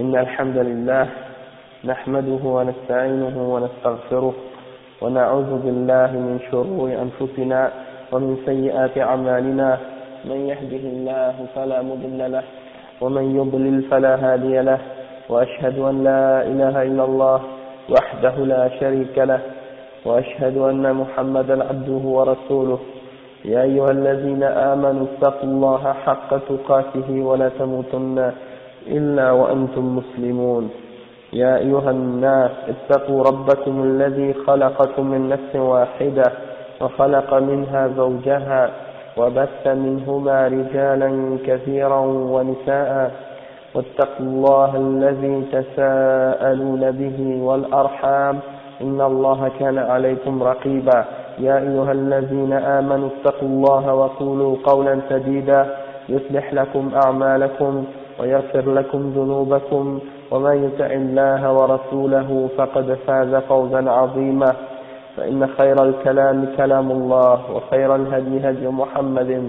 إن الحمد لله نحمده ونستعينه ونستغفره ونعوذ بالله من شرور أنفسنا ومن سيئات أعمالنا من يهده الله فلا مضل له ومن يضلل فلا هادي له وأشهد أن لا إله إلا الله وحده لا شريك له وأشهد أن محمدا عبده ورسوله يا أيها الذين آمنوا اتقوا الله حق تقاته ولا تموتن إلا وأنتم مسلمون يا أيها الناس اتقوا ربكم الذي خلقكم من نفس واحدة وخلق منها زوجها وبث منهما رجالا كثيرا ونساء واتقوا الله الذي تساءلون به والأرحام إن الله كان عليكم رقيبا يا أيها الذين آمنوا اتقوا الله وقولوا قولا سديدا يصلح لكم أعمالكم ويغفر لكم ذنوبكم ومن يطع الله ورسوله فقد فاز فوزا عظيما فإن خير الكلام كلام الله وخير الهدي هدي محمد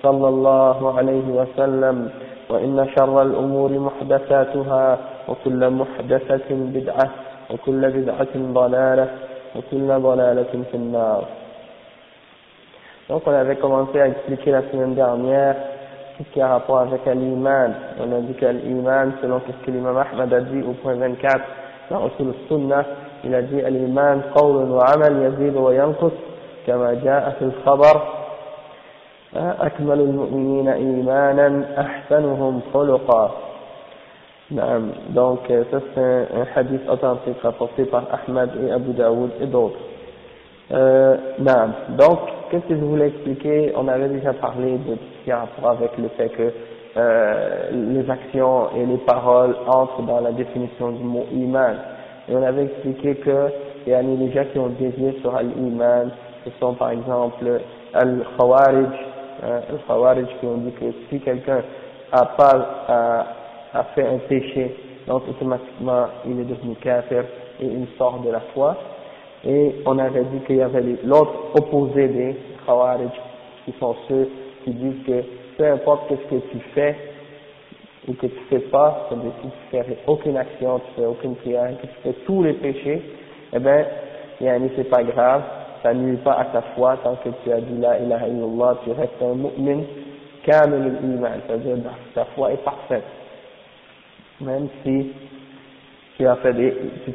صلى الله عليه وسلم وإن شر الأمور محدثاتها وكل محدثة بدعة وكل بدعة ضلالة وكل ضلالة في النار. Donc on avait commencé à expliquer la semaine dernière tout ce qui a rapport avec l'iman. On a dit que l'iman, selon ce que l'imam Ahmad a dit au point 24 dans Usul al-Sunnah, il a dit l'iman qawlun wa amal yazid wa yanqus kama jaa fi al-khabar akmalu al-mu'minina imanan ahsanuhum khuluqa. Donc ça c'est un hadith authentique rapporté par Ahmad et Abu Daoud et d'autres. Donc qu'est-ce que je voulais expliquer? On avait déjà parlé de ce qui a rapport avec le fait que les actions et les paroles entrent dans la définition du mot iman. Et on avait expliqué que il y a les gens qui ont dévié sur l'iman, ce sont par exemple al-Khawarij, qui ont dit que si quelqu'un a fait un péché, donc automatiquement il est devenu kafir et il sort de la foi. Et on avait dit qu'il y avait l'autre opposé des Khawarij, qui sont ceux qui disent que peu importe ce que tu fais ou que tu fais pas, c'est-à-dire si tu fais aucune action, tu fais aucune prière, que tu fais tous les péchés, eh ben, c'est pas grave, ça nuit pas à ta foi tant que tu as dit la ilaha illallah, tu restes un mu'min kamil al-iman, c'est-à-dire ta foi est parfaite. Même si tu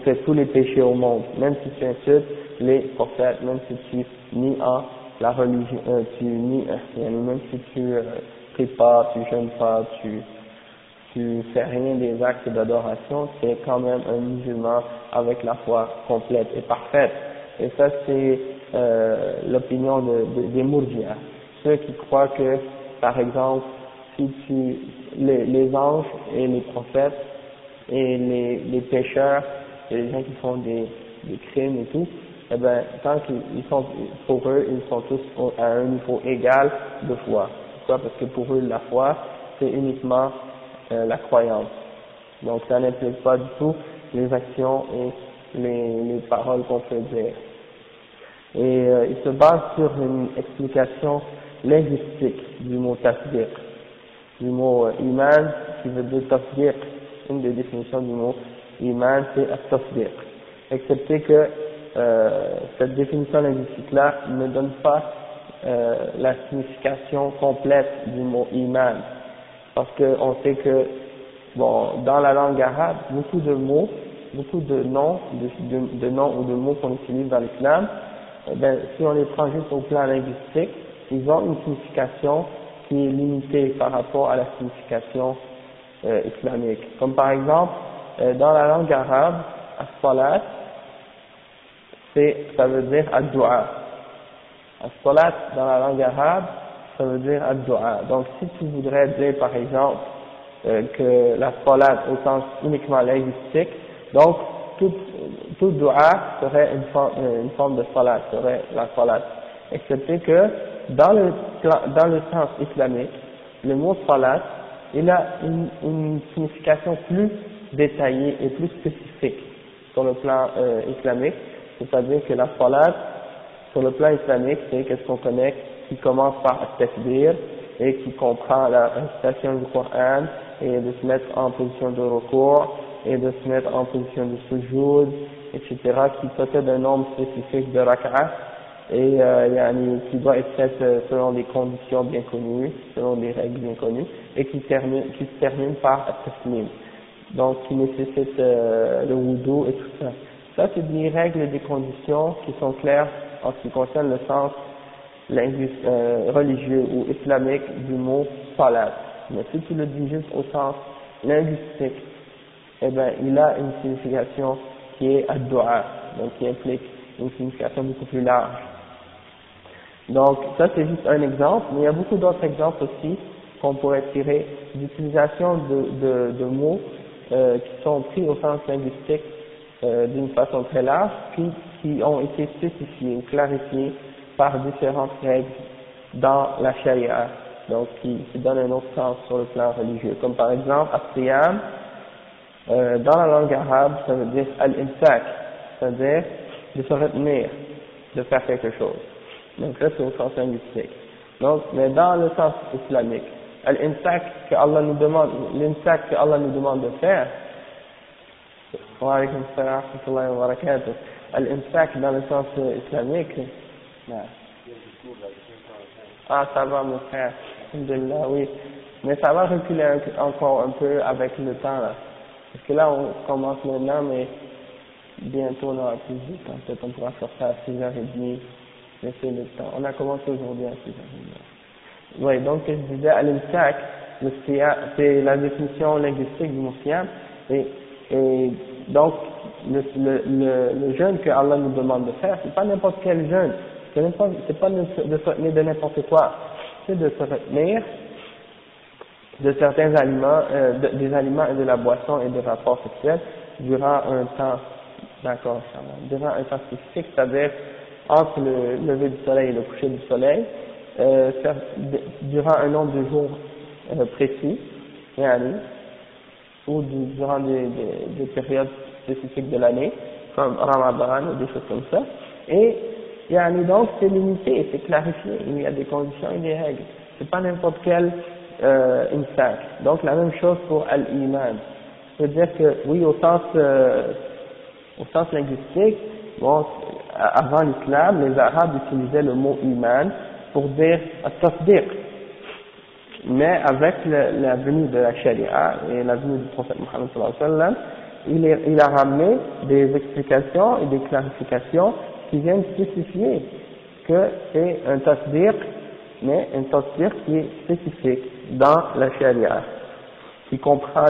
fais tous les péchés au monde, même si tu insultes les prophètes, même si tu nies en la religion, même si tu pries pas, tu jeûnes pas, tu fais rien des actes d'adoration, tu es quand même un musulman avec la foi complète et parfaite. Et ça c'est l'opinion des Murji'a, ceux qui croient que, par exemple, si les anges et les prophètes et les pécheurs et les gens qui font des crimes et tout, eh ben, tant qu'ils sont, pour eux, ils sont tous à un niveau égal de foi. Pourquoi? Parce que pour eux, la foi, c'est uniquement la croyance. Donc ça n'implique pas du tout les actions et les paroles qu'on peut dire. Et ils se basent sur une explication linguistique du mot tasdiq, du mot iman, qui veut dire tasdiq. Une des définitions du mot iman, c'est at-tasdiq. Excepté que cette définition linguistique-là ne donne pas la signification complète du mot iman. Parce qu'on sait que, bon, dans la langue arabe, beaucoup de mots, beaucoup de noms, de noms ou de mots qu'on utilise dans l'islam, ben, si on les prend juste au plan linguistique, ils ont une signification qui est limitée par rapport à la signification islamique. Comme par exemple, dans la langue arabe, as-salat, ça veut dire ad-du'a. As-salat, dans la langue arabe, ça veut dire ad-du'a. Donc si tu voudrais dire par exemple que la salat au sens uniquement linguistique, donc tout du'a serait une forme de salat, serait la salat. Excepté que dans le sens islamique, le mot salat, il a une signification plus détaillée et plus spécifique sur le plan islamique, c'est-à-dire que la salat, sur le plan islamique, c'est qu'est-ce qu'on connaît, qui commence par at-takbir et qui comprend la récitation du Coran et de se mettre en position de recours et de se mettre en position de sujoud, etc., qui possède un nombre spécifique de rak'ah et qui doit être fait selon des conditions bien connues, selon des règles bien connues, et qui se termine par at-taslim, donc qui nécessite le wudu et tout ça. Ça, c'est des règles et des conditions qui sont claires en ce qui concerne le sens religieux ou islamique du mot salat. Mais si tu le dis juste au sens linguistique, eh ben, il a une signification qui est ad-du'a, donc qui implique une signification beaucoup plus large. Donc, ça c'est juste un exemple, mais il y a beaucoup d'autres exemples aussi qu'on pourrait tirer d'utilisation de mots qui sont pris au sens linguistique d'une façon très large, puis qui ont été spécifiés ou clarifiés par différentes règles dans la charia, donc qui donnent un autre sens sur le plan religieux. Comme par exemple, as-siyam, dans la langue arabe, ça veut dire al-imsak, c'est-à-dire de se retenir, de faire quelque chose. Donc ça c'est au sens linguistique. Donc, mais dans le sens islamique, al-imsak que Allah nous demande, l'imsak que Allah nous demande de faire, wa alaykum assalam wa rahmatullahi wa barakatuh, al-imsak dans le sens islamique, ah ça va mon frère, alhamdulillah, oui, mais ça va reculer encore un peu avec le temps là, parce que là on commence maintenant, mais bientôt on aura plus de temps, peut-être on pourra sortir à 6h30, laisser le temps, on a commencé aujourd'hui à 6h30. Oui, donc je disais al-imsak, c'est la définition linguistique du mot siyam, et donc le jeûne que Allah nous demande de faire, c'est pas n'importe quel jeûne, c'est pas de se retenir de n'importe quoi, c'est de se retenir de certains aliments, des aliments et de la boisson et des rapports sexuels durant un temps, d'accord, durant un temps spécifique, c'est-à-dire entre le lever du soleil et le coucher du soleil, durant un nombre de jours précis, ou durant des périodes spécifiques de l'année, comme Ramadan ou des choses comme ça, et donc c'est limité, c'est clarifié, il y a des conditions et des règles, c'est pas n'importe quel imsak. Donc la même chose pour al-iman, c'est-à-dire que oui, au sens linguistique, bon, avant l'islam, les Arabes utilisaient le mot iman pour dire at-tasdiq, mais avec la venue de la charia et la venue du prophète Mohammed sallallahu alayhi wa sallam, il a ramené des explications et des clarifications qui viennent spécifier que c'est un tasdiq, mais un tasdiq qui est spécifique dans la charia, qui comprend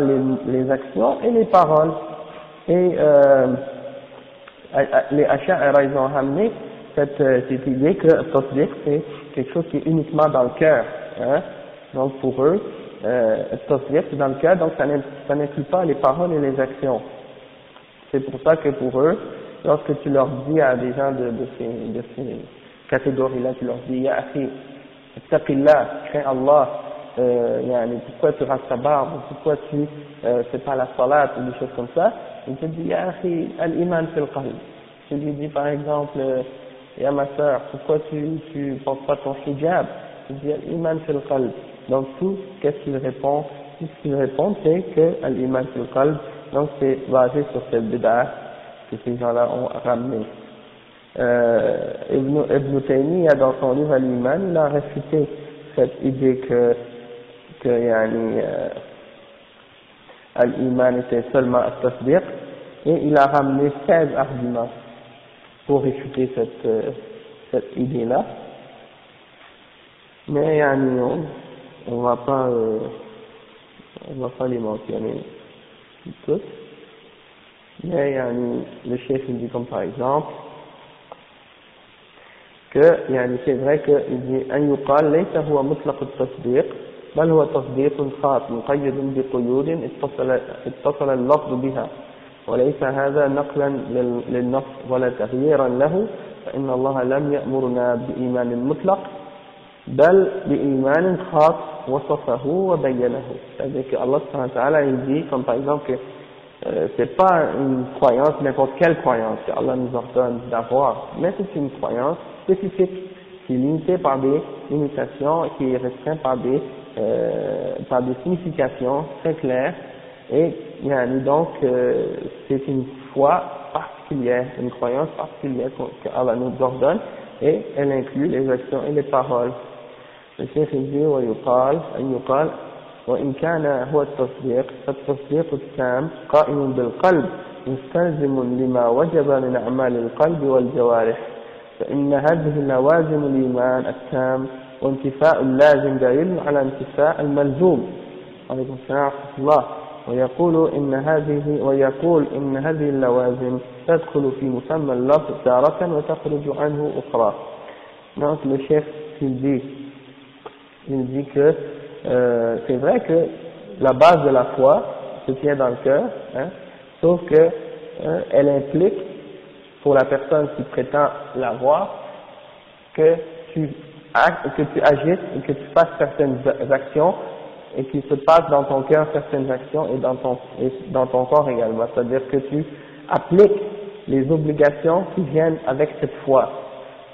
les actions et les paroles. Et les Ash'ari, ils ont ramené cette idée que le tasdiq c'est quelque chose qui est uniquement dans le cœur, hein. Donc pour eux, le tasdiq c'est dans le cœur, donc ça n'inclut pas les paroles et les actions. C'est pour ça que pour eux, lorsque tu leur dis à des gens de ces catégories-là, tu leur dis, ya akhi, ittaqillah, crains Allah, pourquoi tu rases ta barbe, pourquoi tu fais pas la salat ou des choses comme ça, il te dit, ya akhi, al-iman fil qalb. Tu lui dis par exemple, ya ma soeur, pourquoi tu portes pas ton hijab, tu dis al-iman fil qalb. Donc tout, qu'est-ce qu'il répond? Tout ce qu'il répond, c'est que al-iman fil qalb, donc c'est basé sur cette bid'ah que ces gens-là ont ramené. Ibn Taymiyyah, dans son livre Al-Iman, il a réfuté cette idée que Al-Iman était seulement at-tasdiq, et il a ramené 16 arguments pour réfuter cette idée-là. Mais on va pas les mentionner toutes. Mais le chef il dit comme par exemple que c'est vrai qu'il dit أن يقال ليس هو مطلق التصديق بل هو تصديق خاص مقيد بقيود اتصل اللفظ بها وليس هذا نقلا للنص ولا تغييرا له فإن الله لم يأمرنا بإيمان مطلق بل بإيمان خاص وصفه وبينه. C'est-à-dire que Allah subhanahu wa ta'ala il dit comme par exemple que c'est pas une croyance, n'importe quelle croyance que Allah nous ordonne d'avoir, mais c'est une croyance spécifique qui est limité par des limitations et qui est restreint par des significations très claires. Et donc c'est une foi particulière, une croyance particulière qu'Allah nous ordonne, et elle inclut les actions et les paroles. Le Cheikh dit ويقال وإن كان هو التصديق فالتصديق التام قائم بالقلب مستلزم لما وجب من أعمال القلب والجوارح فإن هذه لوازم الإيمان التام وانتفاء اللازم دليل على انتفاء الملزوم. عليكم السلام ورحمة الله. ويقول إن هذه اللوازم تدخل في مسمى اللفظ تارة وتخرج عنه أخرى. Donc le chef il dit que c'est vrai que la base de la foi se tient dans le cœur, hein, sauf que elle implique pour la personne qui prétend l'avoir que tu agisses et que tu fasses certaines actions et qu'il se passe dans ton cœur certaines actions et dans ton corps également, c'est-à-dire que tu appliques les obligations qui viennent avec cette foi.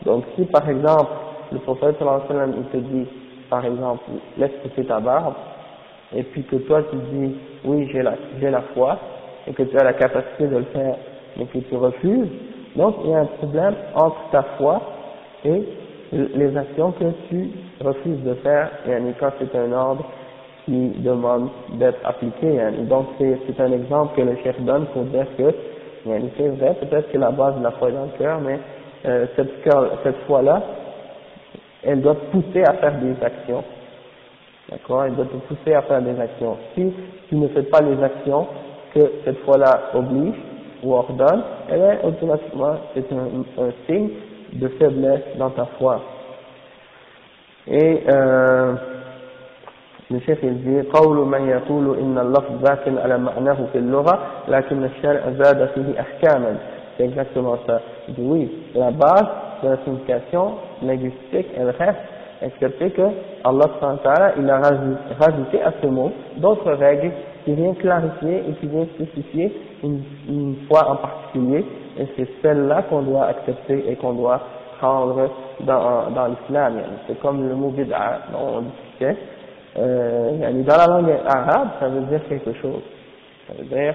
Donc si par exemple le prophète sallallahu alayhi wa sallam il te dit par exemple laisse pousser ta barbe et puis que toi tu dis oui j'ai la foi et que tu as la capacité de le faire mais que tu refuses, donc il y a un problème entre ta foi et les actions que tu refuses de faire, et quand c'est un ordre qui demande d'être appliqué. Donc c'est un exemple que le chef donne pour dire que c'est vrai, peut-être que la base de la foi est dans le cœur, mais cette foi-là, elle doit te pousser à faire des actions. D'accord? Elle doit te pousser à faire des actions. Si tu ne fais pas les actions que cette foi-là oblige ou ordonne, eh bien, automatiquement, c'est un signe de faiblesse dans ta foi. Et le chef il dit قول من يقول إن اللفظ ذاك على معناه في اللغة لكن الشرع زاد فيه أحكاما. C'est exactement ça. Il dit oui, la base de la signification linguistique elle reste, excepté que Allah il a rajouté à ce mot d'autres règles qui viennent clarifier et qui viennent spécifier une foi en particulier, et c'est celle-là qu'on doit accepter et qu'on doit prendre dans l'islam. C'est comme le mot bid'a dont on discutait. Dans la langue arabe, ça veut dire quelque chose. Ça veut dire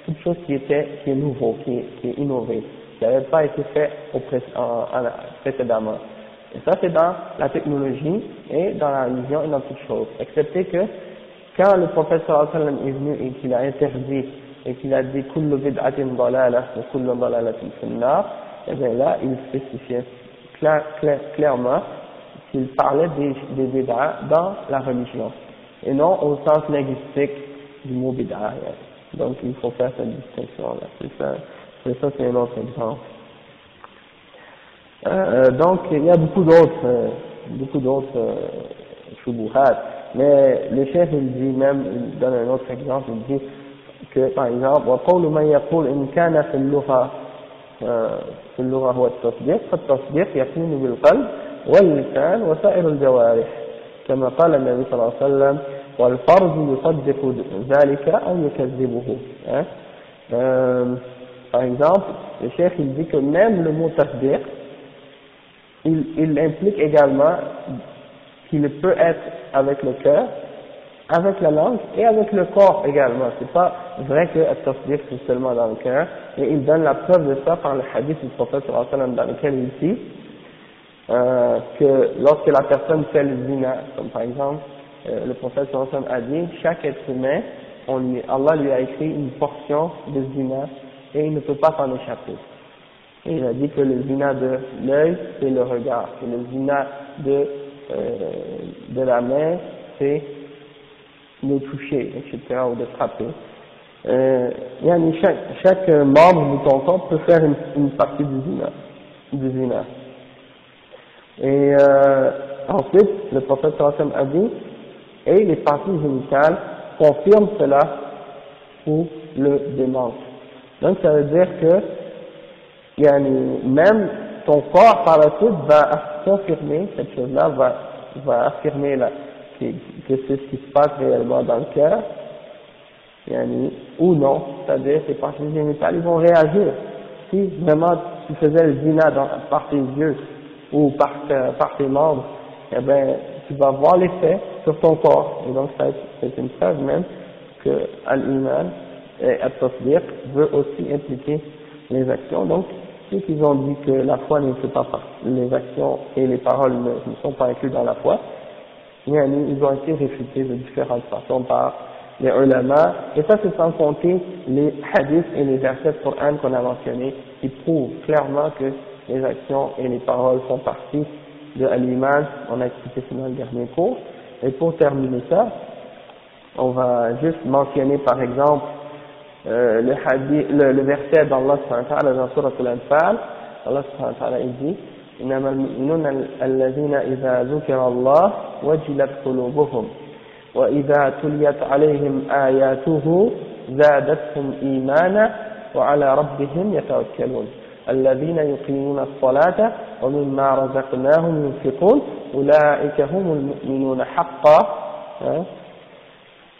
toute chose qui est nouveau, qui est innové, qui n'avait pas été fait précédemment. Et ça, c'est dans la technologie et dans la religion et dans toutes choses. Excepté que quand le prophète sallallahu alayhi wa sallam est venu et qu'il a interdit et qu'il a dit kullu bid'atin dalalah wa kullu dalalatin fin-nar, et bien là, il spécifiait clairement qu'il parlait des bid'a dans la religion et non au sens linguistique du mot bid'a. Donc il faut faire cette distinction là. C'est un autre exemple. Donc il y a beaucoup d'autres shubuhat, mais le chef il dit même, il donne un autre exemple, il dit que par exemple وقول من يقول إن كان في اللغة هو التصديق فالتصديق يكون بالقلب واللسان وسائر الجوارح كما قال النبي صلى الله عليه وسلم والفرج يصدق ذلك أو يكذبه. Par exemple, le chef il dit que même le mot tasdiq il implique également qu'il peut être avec le cœur, avec la langue et avec le corps également. C'est pas vrai que at-tasdiq c'est seulement dans le cœur, et il donne la preuve de ça par le hadith du prophète sallallahu alayhi wa sallam dans lequel il dit que lorsque la personne fait le zina, comme par exemple le prophète sallallahu alayhi wa sallam a dit chaque être humain, Allah lui a écrit une portion de zina et il ne peut pas s'en échapper. Et il a dit que le zina de l'œil c'est le regard, que le zina de la main c'est le toucher, etc., ou de frapper. Chaque membre de ton corps peut faire une partie du zina. Et ensuite, le prophète sallallahu alayhi wa sallam a dit, et les parties génitales confirment cela ou le démentent. Donc ça veut dire que même ton corps par la suite va confirmer cette chose-là, va affirmer que c'est ce qui se passe réellement dans le cœur, ou non, c'est-à-dire ces parties génitales, ils vont réagir. Si vraiment tu faisais le zina par tes yeux, ou par tes membres, eh ben, tu vas voir l'effet sur ton corps. Et donc, c'est une preuve même que al-iman et at-tasdiq veut aussi impliquer les actions. Donc, ceux qui ont dit que la foi ne fait pas partie, les actions et les paroles ne sont pas inclus dans la foi, ils ont été réfutés de différentes façons par les ulama, et ça c'est sans compter les hadiths et les versets du Coran qu'on a mentionnés, qui prouvent clairement que les actions et les paroles font partie de l'imam. On a expliqué ça dans le dernier cours. Et pour terminer ça, on va juste mentionner par exemple le verset d'Allah subhanahu wa ta'ala dans Surah Al-Anfal. Allah subhanahu wa ta'ala dit إنما المؤمنون الذين إذا ذكر الله وجلت قلوبهم وإذا تليت عليهم آياته زادتهم إيمانا وعلى ربهم يتوكلون الذين يقيمون الصلاة ومما رزقناهم ينفقون أولئك هم المؤمنون حقا.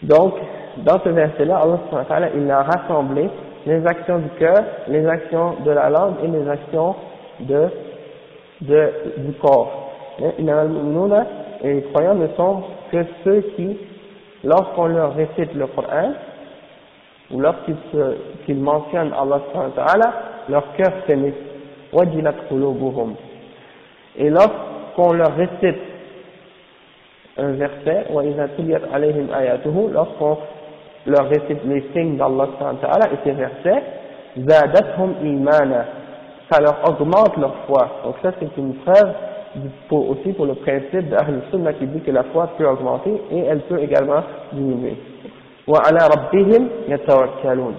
Donc, dans ce verset-là, Allah subhanahu wa ta'ala, il a rassemblé les actions du cœur, les actions de la langue et les actions du corps. Et les croyants ne sont que ceux qui, lorsqu'on leur récite le Coran, ou lorsqu'ils mentionnent Allah subhanahu wa ta'ala, leur cœur s'émeut. Wajilat qulubuhum. Et lorsqu'on leur récite un verset, wa idha tuliyat alayhim ayatuhu, lorsqu'on leur récite les signes d'Allah subhanahu wa ta'ala et ces versets, zadathum imana, ça leur augmente leur foi. Donc ça c'est une preuve aussi pour le principe d'Ahl Sunnah qui dit que la foi peut augmenter et elle peut également diminuer. Wa ala rabbihim yatawakkalun.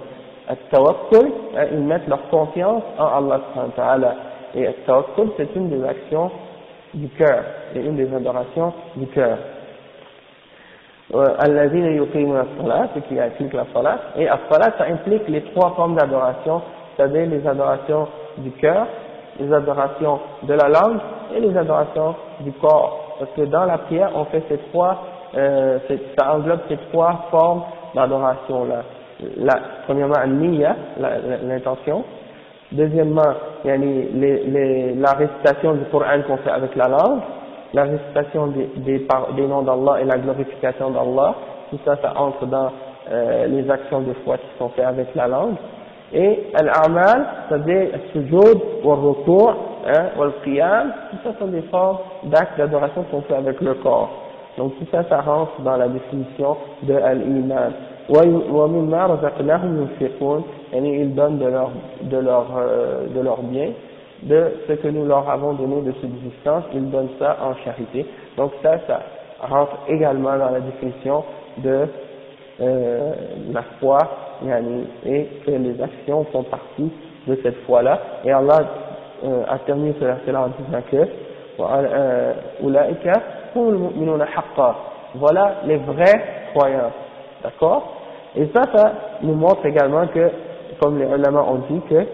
At-tawakkul, ils mettent leur confiance en Allah subhanahu wa ta'ala. Et at-tawakkul, c'est une des actions du cœur, et une des adorations du cœur. Alladhina yuqimuna as-salat, ce qui implique la salat. Et as-salat, ça implique les trois formes d'adoration, c'est-à-dire les adorations du cœur, les adorations de la langue et les adorations du corps. Parce que dans la prière, on fait ces trois, ça englobe ces trois formes d'adoration-là. Premièrement, niyya, l'intention. Deuxièmement, il y a la récitation du Coran qu'on fait avec la langue, la récitation des noms d'Allah et la glorification d'Allah. Tout ça, ça entre dans les actions de foi qui sont faites avec la langue. Et al-a'mal, c'est-à-dire al-sujoud, wal-ruku', wal-qiyam, tout ça sont des formes d'actes d'adoration qu'on fait avec le corps. Donc tout ça, ça rentre dans la définition de al-iman. وَمِمَّا رَزَقْنَاهُمْ يُنْفِقُونَ, et ils donnent de leur bien, de ce que nous leur avons donné de subsistance, ils donnent ça en charité. Donc ça rentre également dans la définition de la foi, et que les actions font partie de cette foi-là. Et Allah a terminé ce verset-là en disant que أُولَٰئِكَ هُمُ الْمُؤْمِنُونَ حَقًّا. Voilà les vrais croyants. D'accord? Et ça nous montre également que, comme les ulama ont dit, que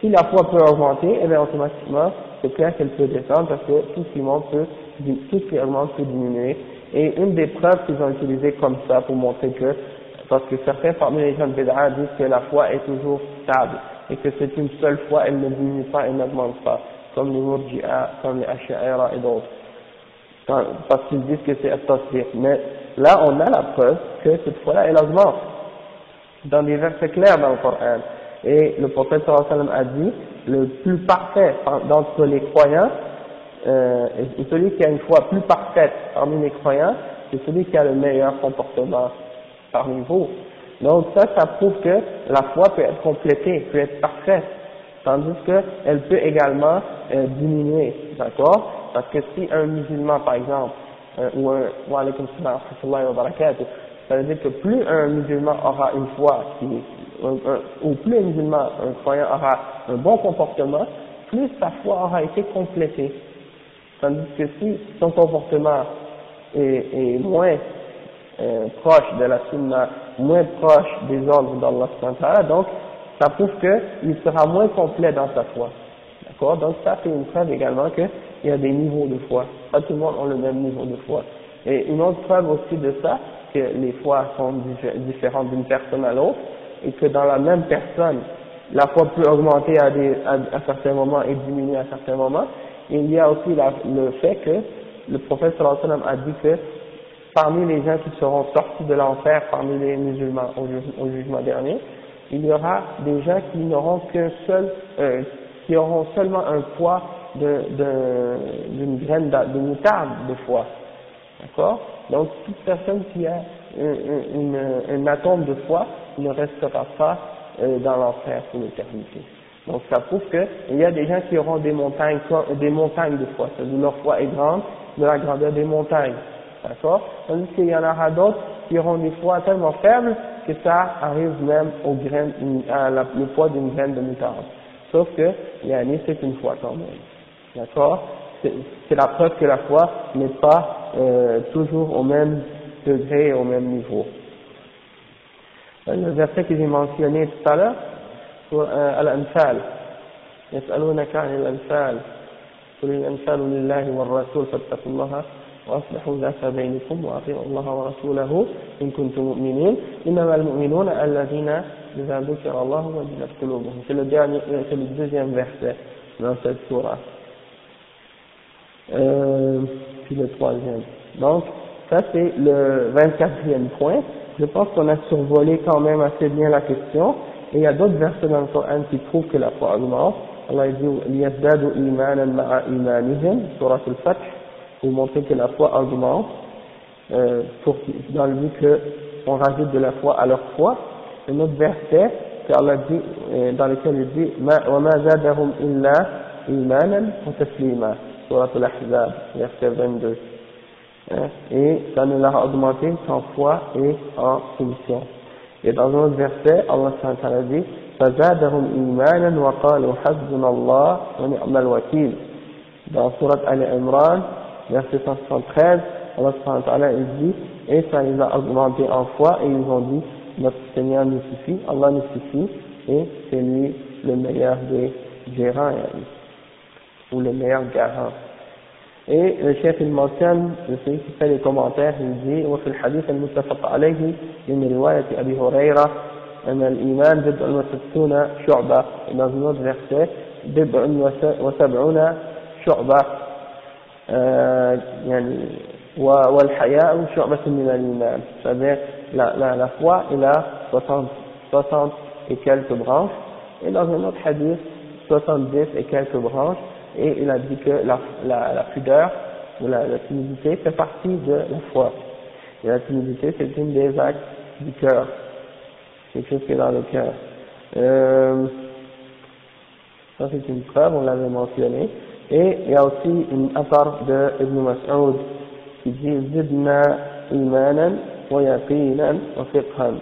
si la foi peut augmenter, eh bien automatiquement, c'est clair qu'elle peut descendre parce que tout ce qui augmente peut diminuer. Et une des preuves qu'ils ont utilisées comme ça pour montrer que, parce que certains parmi les gens de Bid'a disent que la foi est toujours stable et que c'est une seule foi, elle ne diminue pas et n'augmente pas, comme les Murji'a, comme les Ash'a'ira et d'autres. Parce qu'ils disent que c'est at-tasdiq. Mais là, on a la preuve que cette foi-là, elle augmente. Dans des versets clairs dans le Coran. Et le prophète sallallahu alayhi wa sallam a dit, le plus parfait d'entre les croyants, et celui qui a une foi plus parfaite parmi les croyants, c'est celui qui a le meilleur comportement parmi vous. Donc ça prouve que la foi peut être complétée, peut être parfaite. Tandis qu'elle peut également diminuer, d'accord? Parce que si un musulman, par exemple, ou un, wa alaykum salam wa rahmatullahi wa barakatuh, ça veut dire que plus un musulman aura une foi, ou plus un musulman, un croyant aura un bon comportement, plus sa foi aura été complétée. Tandis que si son comportement est moins proche de la sunna, moins proche des ordres d'Allah subhanahu wa ta'ala, donc ça prouve qu'il sera moins complet dans sa foi. D'accord? Donc ça c'est une preuve également qu'il y a des niveaux de foi. Pas tout le monde a le même niveau de foi. Et une autre preuve aussi de ça, que les foi sont différentes d'une personne à l'autre, et que dans la même personne, la foi peut augmenter à certains moments et diminuer à certains moments, Et il y a aussi le fait que le prophète sallallahu alayhi wa sallam a dit que parmi les gens qui seront sortis de l'enfer, parmi les musulmans au jugement dernier, il y aura des gens qui n'auront qui auront seulement un poids d'une graine de moutarde de foi. D'accord? Donc toute personne qui a un atome de foi ne restera pas dans l'enfer pour l'éternité. Donc ça prouve qu'il y a des gens qui auront des montagnes de foi, c'est-à-dire leur foi est grande, de la grandeur des montagnes. D'accord? Tandis qu'il y en aura d'autres qui auront des foi tellement faibles que ça arrive même le poids d'une graine de moutarde. Sauf que, c'est une foi quand même. D'accord? C'est la preuve que la foi n'est pas toujours au même degré et au même niveau. Le verset que j'ai mentionné tout à l'heure, sur Al-Anfal, يسألونك عن الأنفال قل الأنفال لله والرسول فاتقوا الله وأصلحوا ذات بينكم وأطيعوا الله ورسوله إن كنتم مؤمنين إنما المؤمنون الذين إذا ذكر الله وجلت قلوبهم. C'est le deuxième verset dans cette sourate. Puis le troisième. Donc, ça c'est le 24e point. Je pense qu'on a survolé quand même assez bien la question. Et il y a d'autres versets dans le Coran qui prouvent que la foi augmente. Allah dit لِيَزْدَادُوا إِيمَانًا مَعَ إِيمَانِهِمْ Sourate al-Fath, pour montrer que la foi augmente, dans le but qu'on rajoute de la foi à leur foi. Un autre verset qu'Allah dit, dans lequel il dit وَمَا زَادَهُمْ إِلَّا إِيمَانًا وَتَسْلِيمًا Sourate al-Ahzab, verset 22. Et ça ne leur a augmenté qu'en foi et en soumission. Et dans un autre verset, Allah s.a.w. dit فَزَادَهُمْ إِيمَانًا وَقَالُوا حَسْبُنَا اللَّهُ وَنِعْمَ الْوَكِيلُ. Dans Sourate Al-Imran, verset 173, Allah s.a.w. dit et ça les a augmentés en foi et ils ont dit notre Seigneur nous suffit, Allah nous suffit et c'est lui le meilleur des gérants ou le meilleur garant. Et le chef il mentionne, celui qui fait les commentaires, il dit وفي الحديث المتفق عليه من رواية أبي هريرة أن الإيمان بضع وستون شعبة. Dans un autre verset بضع وسبعون شعبة يعني والحياء شعبة من الإيمان. C'est-à-dire la foi il a 60 et quelques branches, et dans un autre hadith 70 et quelques branches. Et il a dit que la pudeur ou la timidité fait partie de la foi. Et la timidité, c'est une des actes du cœur. C'est quelque chose qui est dans le cœur. Ça, c'est une preuve, on l'avait mentionné. Et il y a aussi une affaire de Ibn Mas'ud qui dit Zidna imanan wa yaqinan wa fiqhan.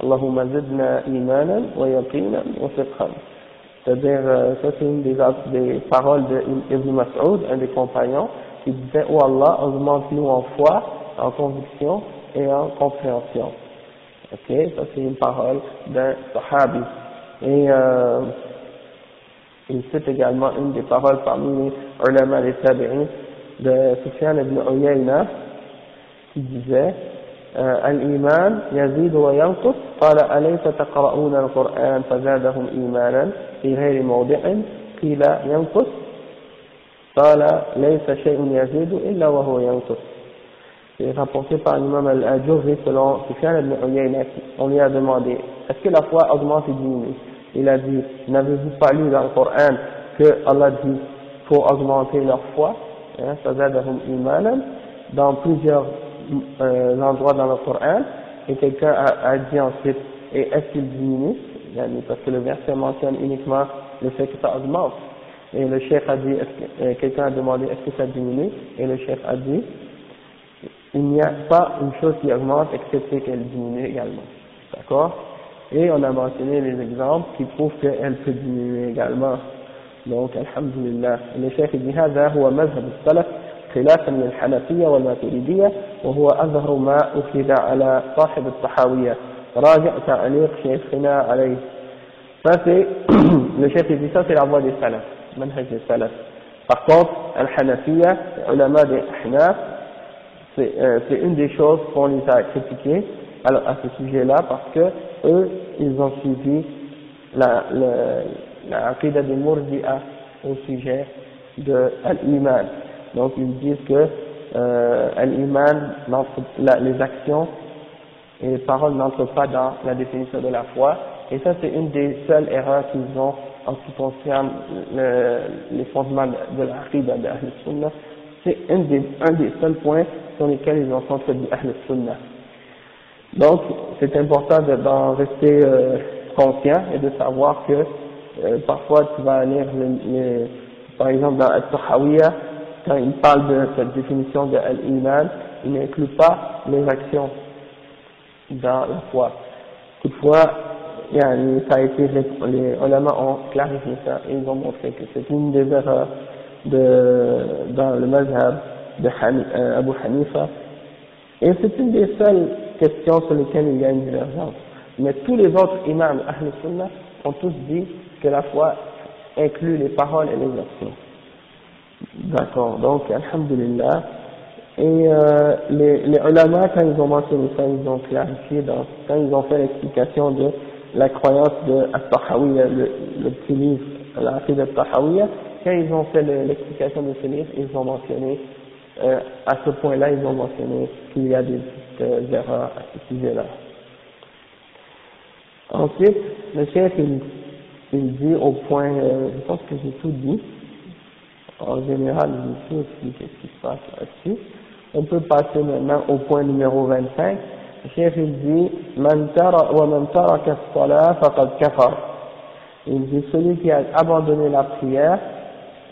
Allahumma zidna imanan wa yaqinan wa fiqhan. C'est-à-dire, ça c'est une des paroles d'Ibn Mas'ud, un des compagnons, qui disait « Oh Allah, augmente-nous en foi, en conviction et en compréhension ». Ok, ça c'est une parole d'un sahabi. Et il cite également une des paroles parmi les ulama des tabi'in de Sufyan ibn Uyayna, qui disait الإيمان يزيد وينقص قال أليس تقرؤون القرآن فزادهم إيمانا في غير موضع قيل ينقص قال ليس شيء يزيد إلا وهو ينقص. C'est rapporté par l'imam al-Ajurri selon Sufyan ibn Uyayna. On lui a demandé est-ce que la foi augmente et diminue? Il a dit n'avez-vous pas lu dans le Coran que Allah dit faut augmenter leur foi, فزادهم إيمانا, dans plusieurs endroits dans le Coran, et quelqu'un a dit ensuite et est-ce qu'il diminue, parce que le verset mentionne uniquement le fait que ça augmente, et le cheikh a dit quelqu'un a demandé est-ce que ça diminue, et le cheikh a dit il n'y a pas une chose qui augmente excepté qu'elle diminue également, d'accord, et on a mentionné les exemples qui prouvent qu'elle peut diminuer également. Donc alhamdulillah, le cheikh dit هذا هو مذهب السلف خلافا للحنفية والماتريدية وهو أظهر ما أخذ على صاحب الطحاوية راجع تعليق شيخنا عليه. Ça c'est le chef dit ça c'est la voie des salaf, manhaj des salaf. Par contre al-Hanafiya, les ulama des Ahnaf, c'est une des choses qu'on les a critiquées à ce sujet-là parce que eux ils ont suivi la aqida des Murji'a au sujet de Al-Iman. Donc ils disent que Al-Iman, les actions et les paroles n'entrent pas dans la définition de la foi, et ça c'est une des seules erreurs qu'ils ont en ce qui concerne les fondements de l'Aqida de Ahl Sunnah. C'est un des seuls points sur lesquels ils ont contredit Ahl Sunnah. Donc c'est important d'en rester conscient et de savoir que parfois tu vas lire par exemple dans Al-Tahawiyya, quand il parle de cette définition de Al-Iman, il n'inclut pas les actions dans la foi. Toutefois, ça a été, les ulama ont clarifié ça et ils ont montré que c'est une des erreurs dans le mazhab de Abu Hanifa, et c'est une des seules questions sur lesquelles il y a une divergence. Mais tous les autres imams Ahl Sunnah ont tous dit que la foi inclut les paroles et les actions. D'accord, donc alhamdulillah. Et les ulama, quand ils ont mentionné ça, ils ont clarifié, quand ils ont fait l'explication de la croyance de At-Tahawiyya, le petit livre, l'Aqid At-Tahawiyya, quand ils ont fait l'explication de ce livre, ils ont mentionné, à ce point-là, ils ont mentionné qu'il y a des petites erreurs à ce sujet-là. Ensuite, le chef, il dit au point, je pense que j'ai tout dit, en général, j'ai tout expliqué ce qui se passe là-dessus. On peut passer maintenant au point numéro 25. Le chef, il dit, Man taraka as-salat faqad kafar. Il dit, celui qui a abandonné la prière,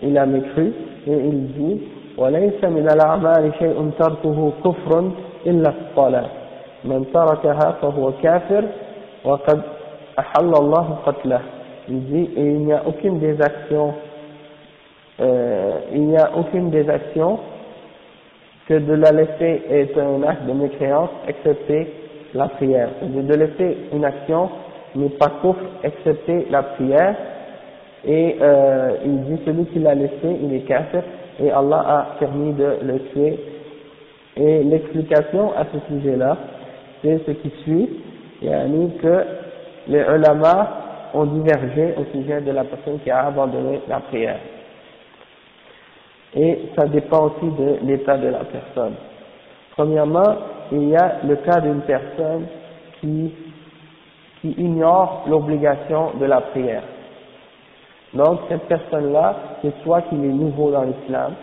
il a mécru, et il dit, وَلَيْسَ مِنَ الْأَعْمَالِ شَيْءٌ تَرْكُهُ كُفْرٌ إِلَّا الصَّلَاةَ مَنْ تَرَكَهَا فَهُوَ كَافِرٌ وَقَدْ أَحَلَّ اللَّهُ قَتْلَهُ. Il dit, et il n'y a aucune des actions que de la laisser est un acte de mécréance, excepté la prière. De laisser une action n'est pas kufr, excepté la prière, et il dit celui qui l'a laissé, il est kafir, et Allah a permis de le tuer. Et l'explication à ce sujet-là, c'est ce qui suit, yani que les ulama ont divergé au sujet de la personne qui a abandonné la prière. Et ça dépend aussi de l'état de la personne. Premièrement, il y a le cas d'une personne qui ignore l'obligation de la prière. Donc cette personne-là, c'est soit qu'il est nouveau dans l'islam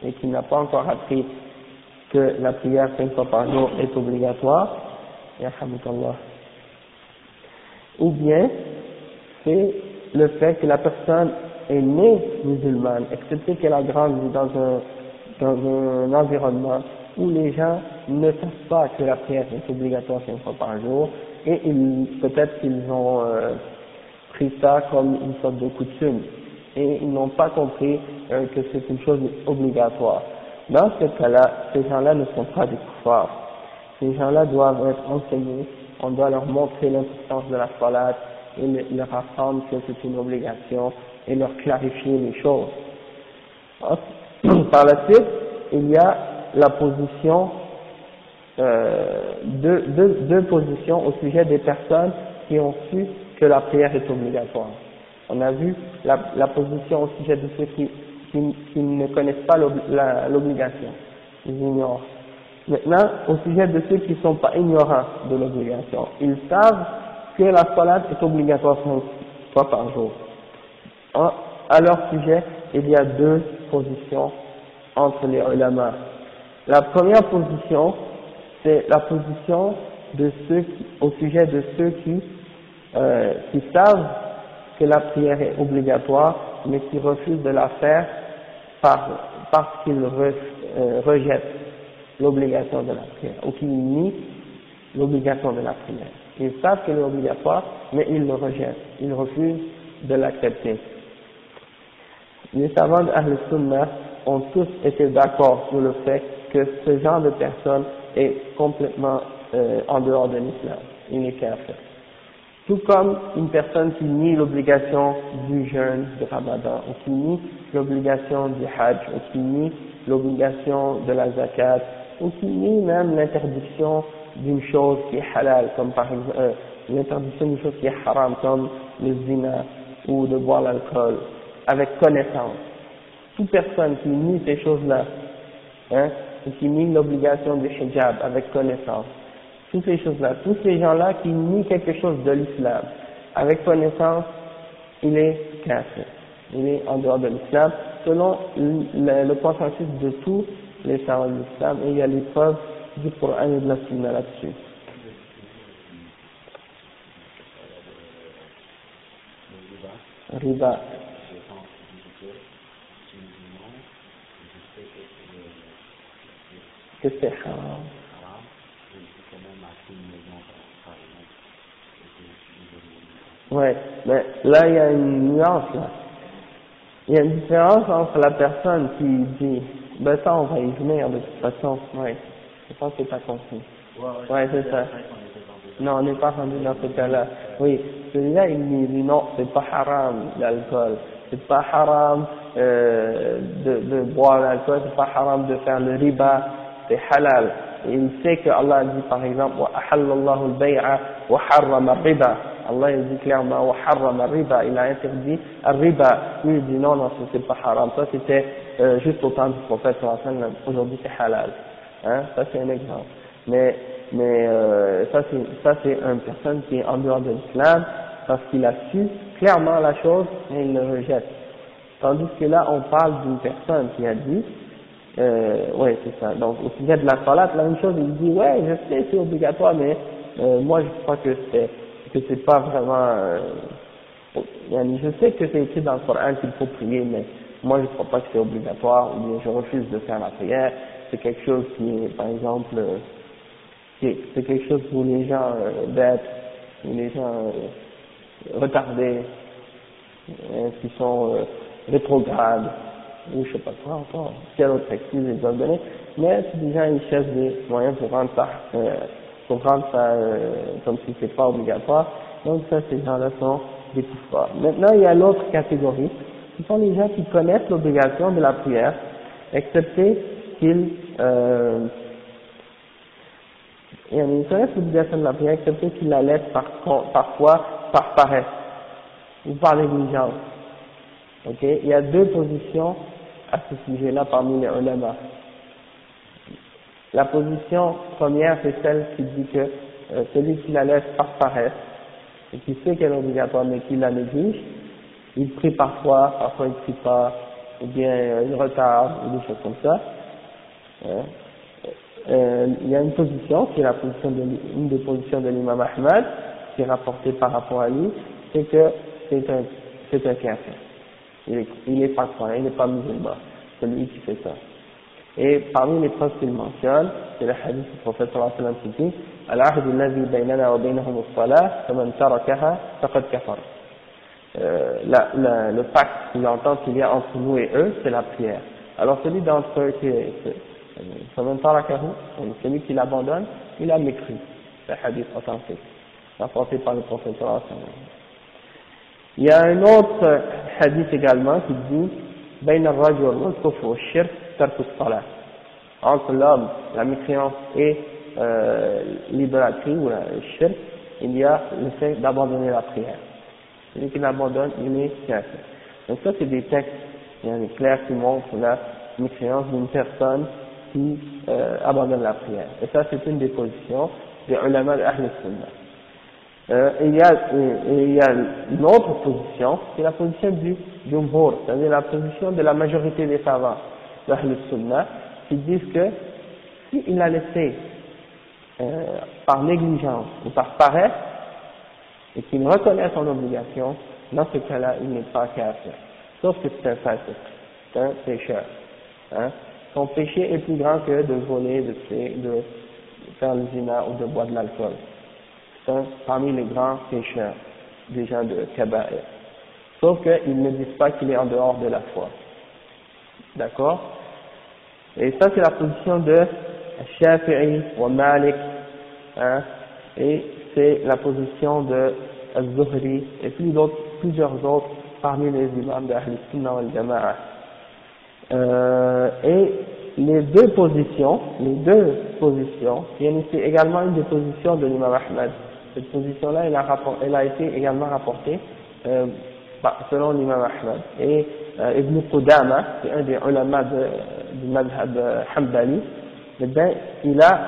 et qu'il n'a pas encore appris que la prière 5 fois par jour est obligatoire, ou bien c'est le fait que la personne est née musulmane, excepté qu'elle a grandi dans un environnement où les gens ne savent pas que la prière est obligatoire 5 fois par jour, et peut-être qu'ils ont pris ça comme une sorte de coutume, et ils n'ont pas compris que c'est une chose obligatoire. Dans ce cas-là, ces gens-là ne sont pas des kuffars. Ces gens-là doivent être enseignés, on doit leur montrer l'importance de la salat, et leur apprendre que c'est une obligation, et leur clarifier les choses. Par la suite, il y a la position, deux positions au sujet des personnes qui ont su que la prière est obligatoire. On a vu la position au sujet de ceux qui ne connaissent pas l'obligation, ils ignorent. Maintenant, au sujet de ceux qui ne sont pas ignorants de l'obligation, ils savent que la salat est obligatoire 5 fois par jour. À leur sujet, il y a deux positions entre les ulama. La première position, c'est la position de au sujet de ceux qui savent que la prière est obligatoire, mais qui refusent de la faire parce qu'ils rejettent l'obligation de la prière, ou qui nient l'obligation de la prière. Ils savent qu'elle est obligatoire, mais ils le rejettent, ils refusent de l'accepter. Les savants d'Ahl Sunnah ont tous été d'accord sur le fait que ce genre de personne est complètement en dehors de l'islam, il est kafir. Tout comme une personne qui nie l'obligation du jeûne de Ramadan, ou qui nie l'obligation du Hajj, ou qui nie l'obligation de la zakat, ou qui nie même l'interdiction d'une chose qui est halal, comme par exemple l'interdiction d'une chose qui est haram, comme le zina ou de boire l'alcool, avec connaissance. toute personne qui nie ces choses-là, hein, et qui nie l'obligation du hijab avec connaissance, toutes ces choses-là, tous ces gens-là qui nient quelque chose de l'islam avec connaissance, il est kafir, il est en dehors de l'islam, selon le consensus de tous les savants de l'islam, et il y a les preuves du Coran et de la Sunna là-dessus. Riba. Que c'est haram. Ouais, mais là il y a une nuance là. Il y a une différence entre la personne qui dit, ben ça on va y venir de toute façon, ouais. Je pense que tu as compris. Ouais, c'est ça. Non, on n'est pas rendu dans ce cas-là. Oui, celui-là il dit non, c'est pas haram l'alcool, c'est pas haram de boire l'alcool, c'est pas haram de faire le riba, c'est halal. Et il sait que Allah dit par exemple wa ahallallahu al-bay'a wa harrama al-riba. Allah il dit clairement wa harrama al-riba, il a interdit al-riba. Lui il dit non, non, c'est pas haram. Ça c'était juste au temps du prophète sallallahu alayhi wa sallam. Aujourd'hui c'est halal. Hein, ça c'est un exemple. Mais ça c'est une personne qui est en dehors de l'islam parce qu'il a su clairement la chose et il le rejette. Tandis que là on parle d'une personne qui a dit ouais c'est ça. Donc au sujet de la salat, la même chose, il dit ouais je sais c'est obligatoire mais moi je crois que c'est pas vraiment je sais que c'est écrit dans le Coran qu'il faut prier mais moi je crois pas que c'est obligatoire ou bien je refuse de faire la prière. C'est quelque chose qui est par exemple c'est quelque chose pour les gens bêtes, pour les gens retardés, qui sont rétrogrades, ou je sais pas quoi encore, quelle autre excuse ils doivent donner, mais c'est des gens qui cherchent des moyens pour rendre ça comme si c'est pas obligatoire, donc ça ces gens-là sont des kuffars. Maintenant il y a l'autre catégorie, ce sont les gens qui connaissent l'obligation de la prière, excepté qu'ils ils connaissent l'obligation de la prière, excepté qu'ils la laissent parfois par paresse ou par négligence. Ok, il y a deux positions à ce sujet-là parmi les ulama. La position première, c'est celle qui dit que celui qui la laisse par paresse et qui sait qu'elle est obligatoire mais qui la néglige, il prie parfois il prie pas, ou bien il retarde, ou des choses comme ça. Il y a une position, qui est une des positions de l'imam Ahmad, qui est rapportée par rapport à lui, c'est que c'est un kafir. Il est pas croyant, il n'est pas musulman, celui qui fait ça. Et parmi les preuves qu'il mentionne, c'est le hadith du prophète sallallahu alayhi wa sallam qui dit Al-ahdu alladhi baynana wa baynahum as-salah, faman tarakaha faqad kafar. Le pacte, l'entente qu'il y a entre nous et eux, c'est la prière. Alors celui d'entre eux faman tarakahu, celui qui l'abandonne, il a mécru. C'est un hadith authentique, rapporté par le prophète sallallahu alayhi wa sallam. Il y a un autre hadith également qui dit بين الرجل والكفر والشرك ترك الصلاة. Entre l'homme, la mécréance et l'idolâtrie ou le shirk, il y a le fait d'abandonner la prière. Celui qui l'abandonne, il est kafir. Donc ça c'est des textes clairs qui montrent la mécréance d'une personne qui abandonne la prière. Et ça c'est une des positions des ulama de Ahl Sunnah. Il y a une autre position, c'est la position du jumhur, c'est-à-dire la position de la majorité des savants d'Ahl Sunnah, qui disent que s'il a laissé par négligence ou par paresse, et qu'il reconnaît son obligation, dans ce cas-là, il n'est pas kafir. Sauf que c'est un fasiq, c'est un pécheur. Hein. Son péché est plus grand que de voler, de faire le zina ou de boire de l'alcool. Parmi les grands pécheurs, des gens de Kaba'ir. Sauf qu'ils ne disent pas qu'il est en dehors de la foi. D'accord? Et ça c'est la position de Shafi'i ou Malik, hein, et c'est la position de Al-Zuhri et plusieurs autres parmi les imams de Ahl Sunnah wal Jama'a. Et les deux positions, il y a ici également une des positions de l'imam Ahmad. Cette position-là, elle a été également rapportée selon l'imam Ahmad. Et Ibn Qudama, c'est un des ulama du madhab Hanbali, eh bien, il a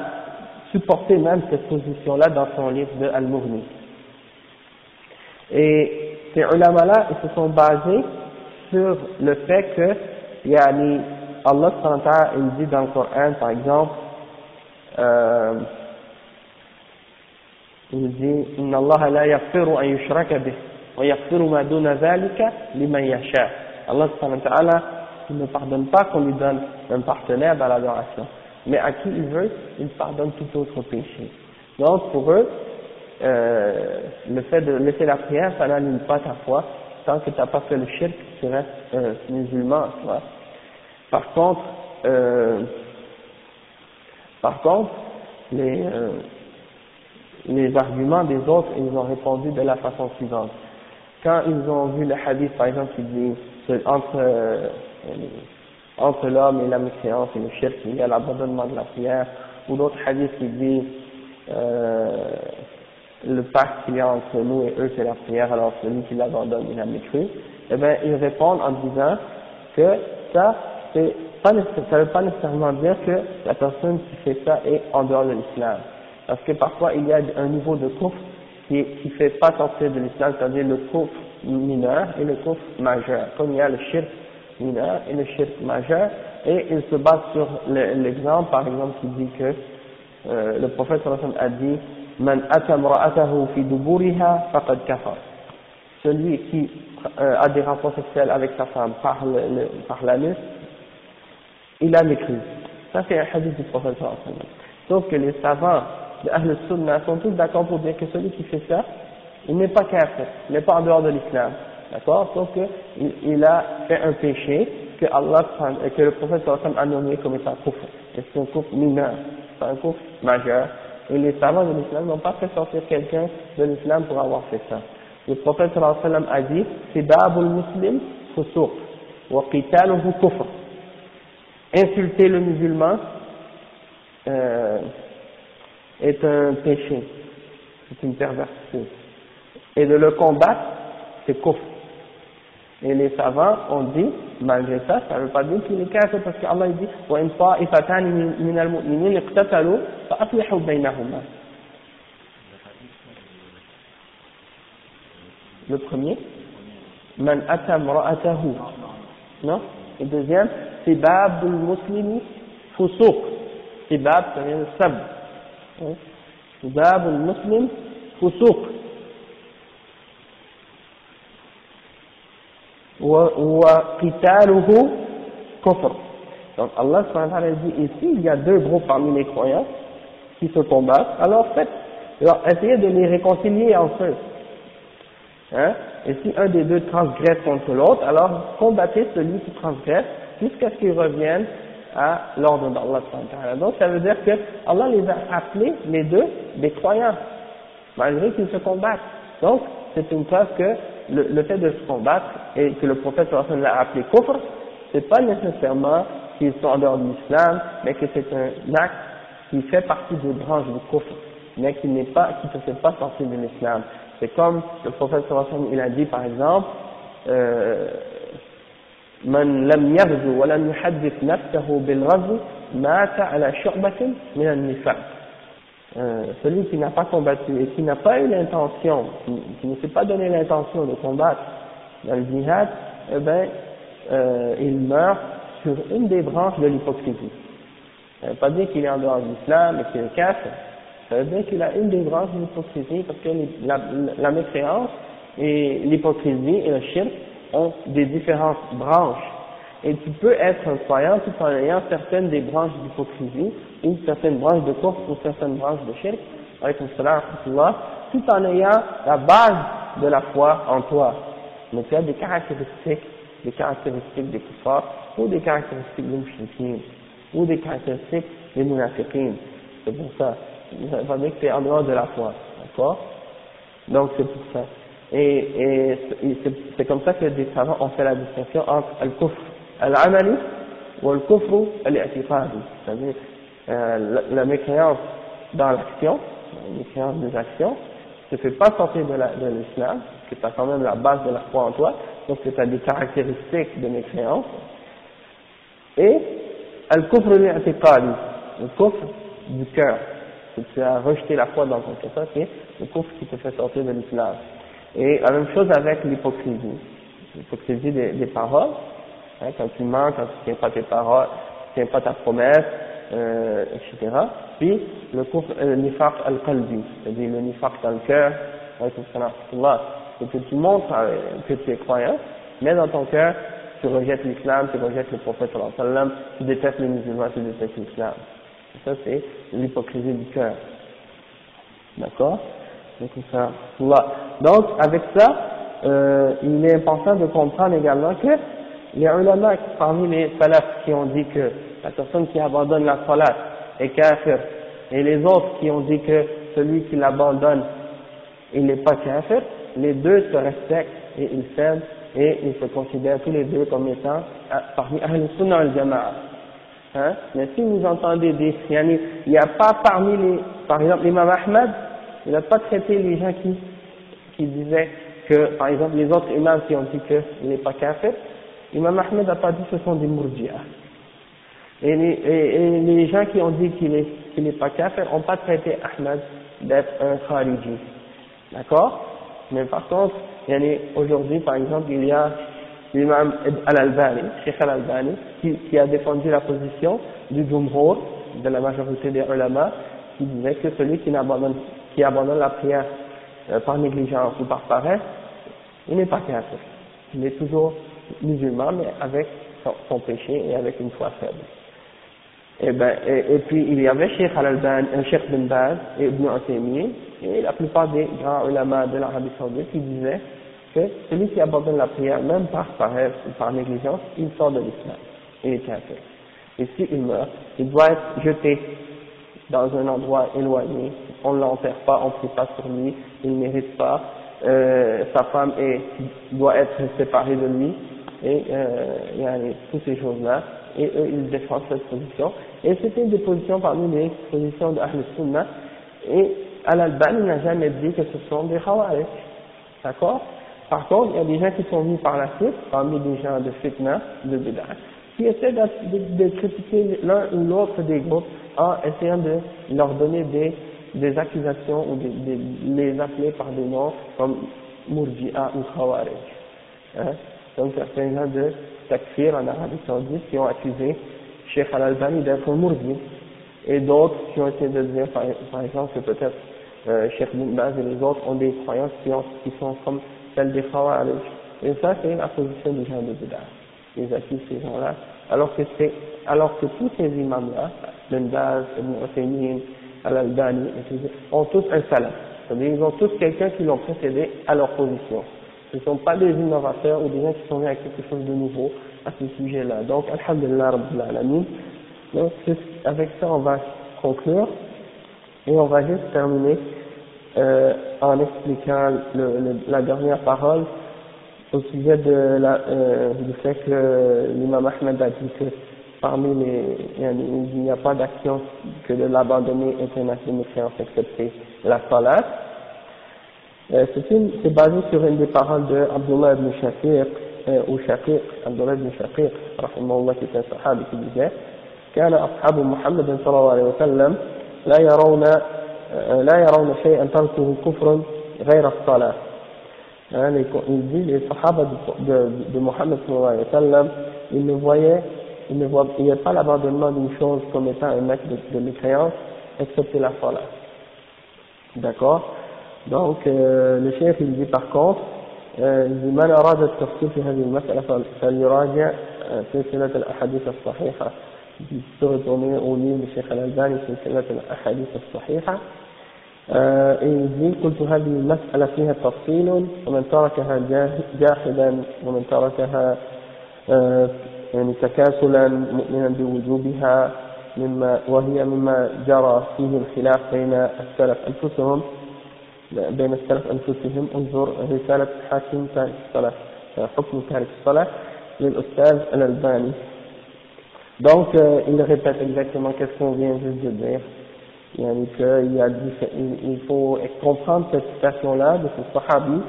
supporté même cette position-là dans son livre de Al-Mughni. Et ces ulama-là, ils se sont basés sur le fait que, yani, Allah subhanahu wa ta'ala, il dit dans le Coran, par exemple, il dit, Inna Allah la yaghfiru an yushraka bih, wa yaghfiru ma duna dhalika liman yasha. Allah subhanahu wa ta'ala, il ne pardonne pas qu'on lui donne un partenaire dans l'adoration. Mais à qui il veut, il pardonne tout autre péché. Donc pour eux, le fait de laisser la prière, ça n'annule pas ta foi. Tant que tu n'as pas fait le shirk, tu restes musulman, tu vois. Par contre, les arguments des autres, ils ont répondu de la façon suivante. Quand ils ont vu le hadith, par exemple, qui dit entre l'homme et la mécréance et le shirk, il y a l'abandonnement de la prière, ou d'autres hadiths qui disent le pacte qu'il y a entre nous et eux, c'est la prière, alors celui qui l'abandonne, il a mécru, eh bien, ils répondent en disant que ça veut pas nécessairement dire que la personne qui fait ça est en dehors de l'islam. Parce que parfois, il y a un niveau de kufr qui fait pas sortir de l'islam, c'est-à-dire le kufr mineur et le kufr majeur. Comme il y a le shirk mineur et le shirk majeur, et il se base sur l'exemple, par exemple, qui dit que le prophète sallallahu alayhi wa sallam a dit Man ata imra'atahu fi duburiha faqad kafar. Celui qui a des rapports sexuels avec sa femme par l'anus, il a mécru. Ça c'est un hadith du prophète sallallahu alayhi wa sallam. Sauf que les savants de Ahl Sunnah sont tous d'accord pour dire que celui qui fait ça, il n'est pas kafir, il n'est pas en dehors de l'islam. D'accord? Sauf qu'il a fait un péché que le prophète sallallahu alayhi wa sallam a nommé comme étant kufr. Et c'est un kufr mineur, c'est un kufr majeur. Et les savants de l'islam n'ont pas fait sortir quelqu'un de l'islam pour avoir fait ça. Le prophète sallallahu alayhi wa sallam a dit Sibabul muslim fusuq wa qitaluhu kufr. Insulter le musulman est un péché, c'est une perversité. Et de le combattre, c'est kufr. Et les savants ont dit, malgré ça, ça ne veut pas dire qu'il est kafir, parce qu'Allah dit وَإِنْ طَائِفَتَانِ مِنَ الْمُؤْمِنِينَ اقْتَتَلُوا فَأَصْلِحُوا بَيْنَهُمَا. Le premier, Man ata imra'atahu. Non? Le deuxième, Sibabul muslimi fusuq. Sibab, ça vient de sab. Sibabul muslim fusuq. وَقِتَالُهُ كُفْرٌ. Donc Allah subhanahu wa ta'ala dit ici, il y a deux groupes parmi les croyants qui se combattent, alors essayez de les réconcilier entre eux. Hein? Et si un des deux transgresse contre l'autre, alors combattez celui qui transgresse jusqu'à ce qu'il revienne à l'ordre d'Allah subhanahu wa ta'ala. Donc ça veut dire que Allah les a appelés, les deux, des croyants, malgré qu'ils se combattent. Donc c'est une preuve que le fait de se combattre et que le prophète sallallahu alayhi wa sallam l'a appelé kufr, c'est pas nécessairement qu'ils sont en dehors de l'islam, mais que c'est un acte qui fait partie des branches du kufr, mais qui ne fait pas sortir de l'islam. C'est comme le prophète sallallahu alayhi wa sallam, il a dit par exemple, Man lam yaghzu wa lam yuhaddith nafsahu bil ghazw mata ala shu'batin min an-nifaq. Celui qui n'a pas combattu et qui n'a pas eu l'intention, qui ne s'est pas donné l'intention de combattre dans le djihad, eh ben, il meurt sur une des branches de l'hypocrisie. Ça ne veut pas dire qu'il est en dehors de l'islam et qu'il est kafir. Ça veut dire qu'il a une des branches de l'hypocrisie parce que la mécréance et l'hypocrisie et le shirk ont des différentes branches. Et tu peux être un croyant tout en ayant certaines des branches d'hypocrisie, ou certaines branches de kufr, ou certaines branches de shirk, avec le salam, tout en ayant la base de la foi en toi. Mais tu as des caractéristiques des kuffars, ou des caractéristiques des mushrikin, ou des caractéristiques des munafiqin. C'est pour ça. Ça veut pas dire que tu es en dehors de la foi. D'accord? Donc c'est pour ça. Et c'est comme ça que des savants ont fait la distinction entre al-kufr al-amali ou al-kufr al-i'tiqadi, c'est-à-dire la mécréance dans l'action, la mécréance des actions, ne te fait pas sortir de l'islam, parce que tu as quand même la base de la foi en toi, donc tu as des caractéristiques de mécréance, et al-kufr al-i'tiqadi, le kufr du cœur, que tu as rejeté la foi dans ton cœur, c'est le kufr qui te fait sortir de l'islam. Et la même chose avec l'hypocrisie des paroles, hein, quand tu mens, quand tu ne tiens pas tes paroles, tu ne tiens pas ta promesse, etc. Puis le kufr, le nifaq al-qalbi, c'est-à-dire le nifaq dans le cœur, c'est que tu montres que tu es croyant, mais dans ton cœur, tu rejettes l'islam, tu rejettes le prophète sallallahu alayhi wa sallam, tu détestes les musulmans, tu détestes l'islam. Ça c'est l'hypocrisie du cœur. D'accord? Donc avec ça, il est important de comprendre également que les ulama parmi les salafs qui ont dit que la personne qui abandonne la salat est kafir, et les autres qui ont dit que celui qui l'abandonne, il n'est pas kafir, les deux se respectent et ils s'aiment et ils se considèrent tous les deux comme étant parmi Ahl Sunnah al Jama'a. Hein? Mais si vous entendez il n'y a pas parmi les, par exemple l'imam Ahmad, il n'a pas traité les gens qui disaient que, par exemple les autres imams qui ont dit qu'il n'est pas kafir, l'imam Ahmad n'a pas dit que ce sont des murji'ah. Et les gens qui ont dit qu'il n'est pas kafir n'ont pas traité Ahmad d'être un khariji. D'accord? Mais par contre, aujourd'hui, par exemple, il y a l'imam Al-Albani, Cheikh Al-Albani, qui a défendu la position du Jumhur, de la majorité des ulama, qui disait que celui qui abandonne la prière par négligence ou par paresse, il n'est pas kafir. Il est toujours musulman, mais avec son péché et avec une foi faible. Et puis il y avait Cheikh Al-Albani, Cheikh Bin Baz et Ibn Uthaymin, et la plupart des grands ulama de l'Arabie Saoudite qui disaient que celui qui abandonne la prière, même par paresse ou par négligence, il sort de l'islam, il est kafir. Et s'il meurt, il doit être jeté dans un endroit éloigné, on ne l'enterre pas, on ne prie pas sur lui, il ne mérite pas, sa femme doit être séparée de lui, et il y a toutes ces choses-là, et eux ils défendent cette position, et c'était des positions parmi les positions de Ahl Sunnah, et Al-Albani n'a jamais dit que ce sont des Khawarij, d'accord? Par contre, il y a des gens qui sont venus par la suite, parmi des gens de fitna, de bid'ah, qui essaient de critiquer l'un ou l'autre des groupes en essayant de leur donner des accusations ou les appeler par des noms comme Murji'a ou Khawarij. Hein? Donc certains gens de Takfir en Arabie Saoudite qui ont accusé Cheikh Al-Albani d'être un Murji, et d'autres qui ont essayé de dire par exemple que peut-être Cheikh Bin Baz et les autres ont des croyances qui sont comme celles des Khawarij. Et ça c'est la position des gens de Bid'ah. Ils accusent ces gens-là, alors que tous ces imams-là, Bin Baz, Ibn Uthaymin, Al-Albani, ont tous un salaf. C'est-à-dire ils ont tous quelqu'un qui l'ont précédé à leur position. Ce ne sont pas des innovateurs ou des gens qui sont venus avec quelque chose de nouveau à ce sujet-là. Donc, alhamdulillah rabbil alamin. Donc, avec ça, on va conclure et on va juste terminer en expliquant la dernière parole au sujet du fait que l'imam Ahmed a dit que parmi il n'y a pas d'action que de l'abandonner est un acte de mécréance excepté la salat. C'est basé sur une des paroles de Abdullah ibn Shaqiq, ou Shaqiq, Abdullah ibn Shaqiq, rahimahullah, qui est un sahabi qui disait كان أصحاب محمد صلى الله عليه وسلم لا يرون شيئا تركه كفر غير الصلاة. Il dit les sahaba de Muhammad sallallahu alayhi wa sallam, ils ne voyaient pas l'abandonnement d'une chose comme étant un acte de mécréance, excepté la salat. D'accord? Donc, le chef il dit par contre, من أراد التفصيل في هذه المسألة فليراجع سلسلة الأحاديث الصحيحة. Il peut retourner au livre du Cheikh Al-Albani سلسلة الأحاديث الصحيحة. Et il dit قلت هذه المسألة فيها تفصيل ومن تركها جاحدا ومن تركها يعني تكاسلا مؤمنا بوجوبها وهي مما جرى فيه الخلاف بين السلف أنفسهم انظر رسالة حاكم تارك الصلاة حكم تارك الصلاة للأستاذ الألباني. Donc il répète exactement qu'est-ce qu'on vient juste de dire, Il faut comprendre cette citation-là de ce sahabi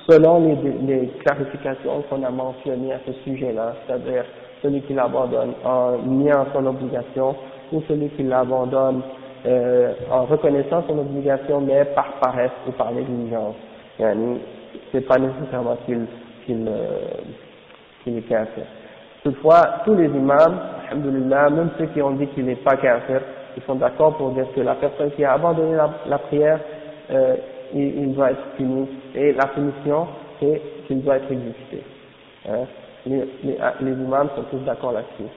selon les clarifications qu'on a mentionnées à ce sujet-là, c'est-à-dire celui qui l'abandonne en niant son obligation ou celui qui l'abandonne en reconnaissant son obligation mais par paresse ou par négligence. C'est pas nécessairement qu'il est kafir. Toutefois, tous les imams, alhamdoulilah, même ceux qui ont dit qu'il n'est pas kafir, ils sont d'accord pour dire que la personne qui a abandonné la prière, il doit être puni, et la punition, c'est qu'il doit être exécuté. Les imams sont tous d'accord là-dessus.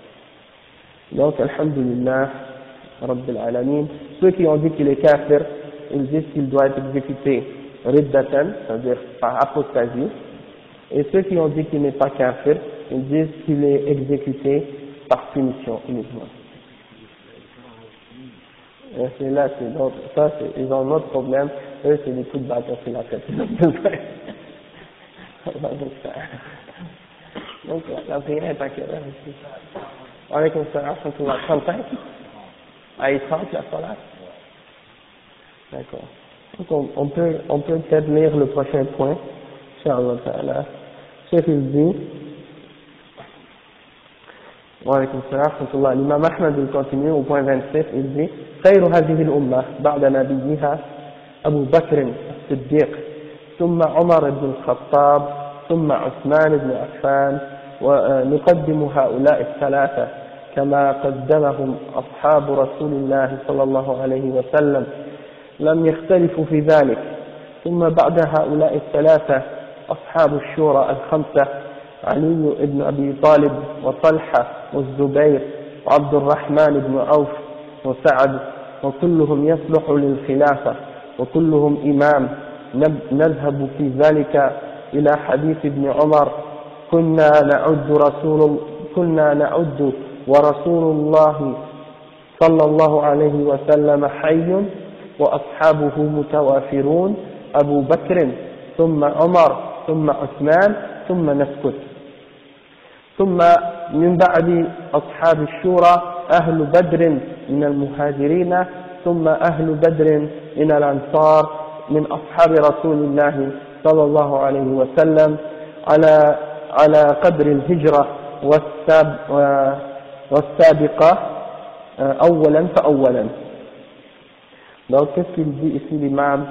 Donc, alhamdulillah, rabbil alamin, ceux qui ont dit qu'il est kafir, ils disent qu'il doit être exécuté riddatan, c'est-à-dire par apostasie, et ceux qui ont dit qu'il n'est pas kafir, ils disent qu'il est exécuté par punition uniquement. Et c'est là, ils ont un autre problème, eux c'est des coups de bâton sur la tête. Donc la prière est à quelle heure ici? Avec un salam, 35? À 30 la salat? D'accord. Donc on peut peut-être lire le prochain point, Inch'Allah ta'ala. Cheikh il dit, وعليكم السلام ورحمة الله. الإمام أحمد continue au point 27, il dit خير هذه الأمة بعد نبيها أبو بكر الصديق ثم عمر بن الخطاب ثم عثمان بن عفان ونقدم هؤلاء الثلاثة كما قدمهم أصحاب رسول الله صلى الله عليه وسلم لم يختلفوا في ذلك. ثم بعد هؤلاء الثلاثة أصحاب الشورى الخمسة علي بن أبي طالب وطلحة والزبير وعبد الرحمن بن عوف وسعد وكلهم يصلح للخلافة وكلهم إمام. نذهب في ذلك إلى حديث ابن عمر كنا نعد ورسول الله صلى الله عليه وسلم حي وأصحابه متوافرون أبو بكر ثم عمر ثم عثمان ثم نسكت. ثم من بعد أصحاب الشورى أهل بدر من المهاجرين ثم أهل بدر من الأنصار من أصحاب رسول الله صلى الله عليه وسلم على قدر الهجرة والسابقة أولا فأولا. Donc qu'est-ce qu'il dit ici l'imam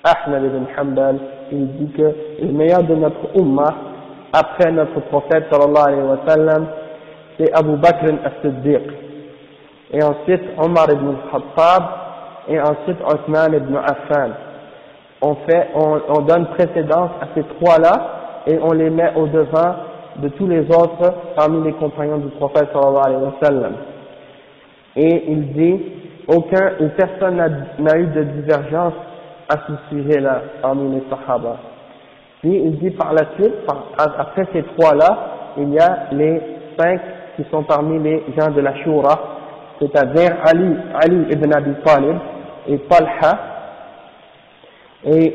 Ahmed ibn Hanbal? Il dit que le meilleur de notre ummah après notre prophète sallallahu alayhi wa sallam c'est Abu Bakr as-Siddiq, et ensuite Omar ibn al-Khattab, et ensuite Othman ibn Affan. On donne précédence à ces trois-là et on les met au devant de tous les autres parmi les compagnons du prophète sallallahu alayhi wa sallam. Et il dit personne n'a eu de divergence à ce sujet-là parmi les sahaba. Puis il dit par la suite, après ces trois-là, il y a les 5 qui sont parmi les gens de la Shura, c'est-à-dire Ali ibn Abi Talib et Talha et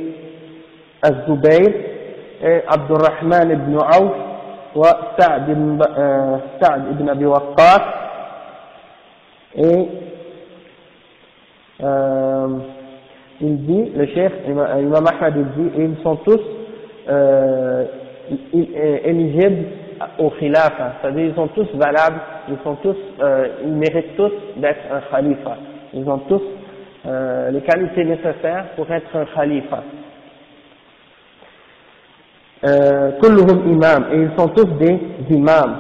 Az-Zubayr et Abdurrahman ibn Auf et Sa'd ibn Abi Waqqas et il dit, le chef Imam Ahmad il dit, ils sont tous éligibles au khilafa, c'est-à-dire ils sont tous valables, ils méritent tous d'être un khalifa, ils ont tous les qualités nécessaires pour être un khalifa. كلهم imam, et ils sont tous des imams.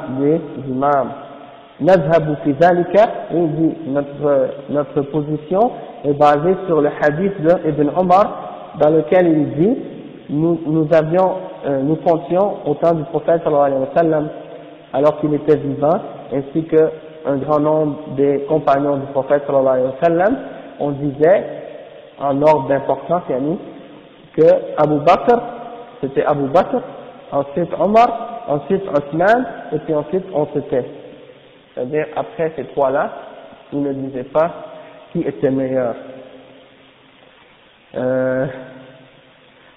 نذهب في ذلك, il dit notre position est basée sur le hadith d'Ibn Omar dans lequel il dit nous comptions au temps du prophète sallallahu alayhi wa sallam alors qu'il était vivant, ainsi que un grand nombre des compagnons du prophète sallallahu alayhi wa sallam. On disait en ordre d'importance que c'était Abu Bakr, ensuite Omar, ensuite Othman, et puis ensuite on se tait. C'est-à-dire après ces trois-là, ils ne disaient pas qui était meilleur.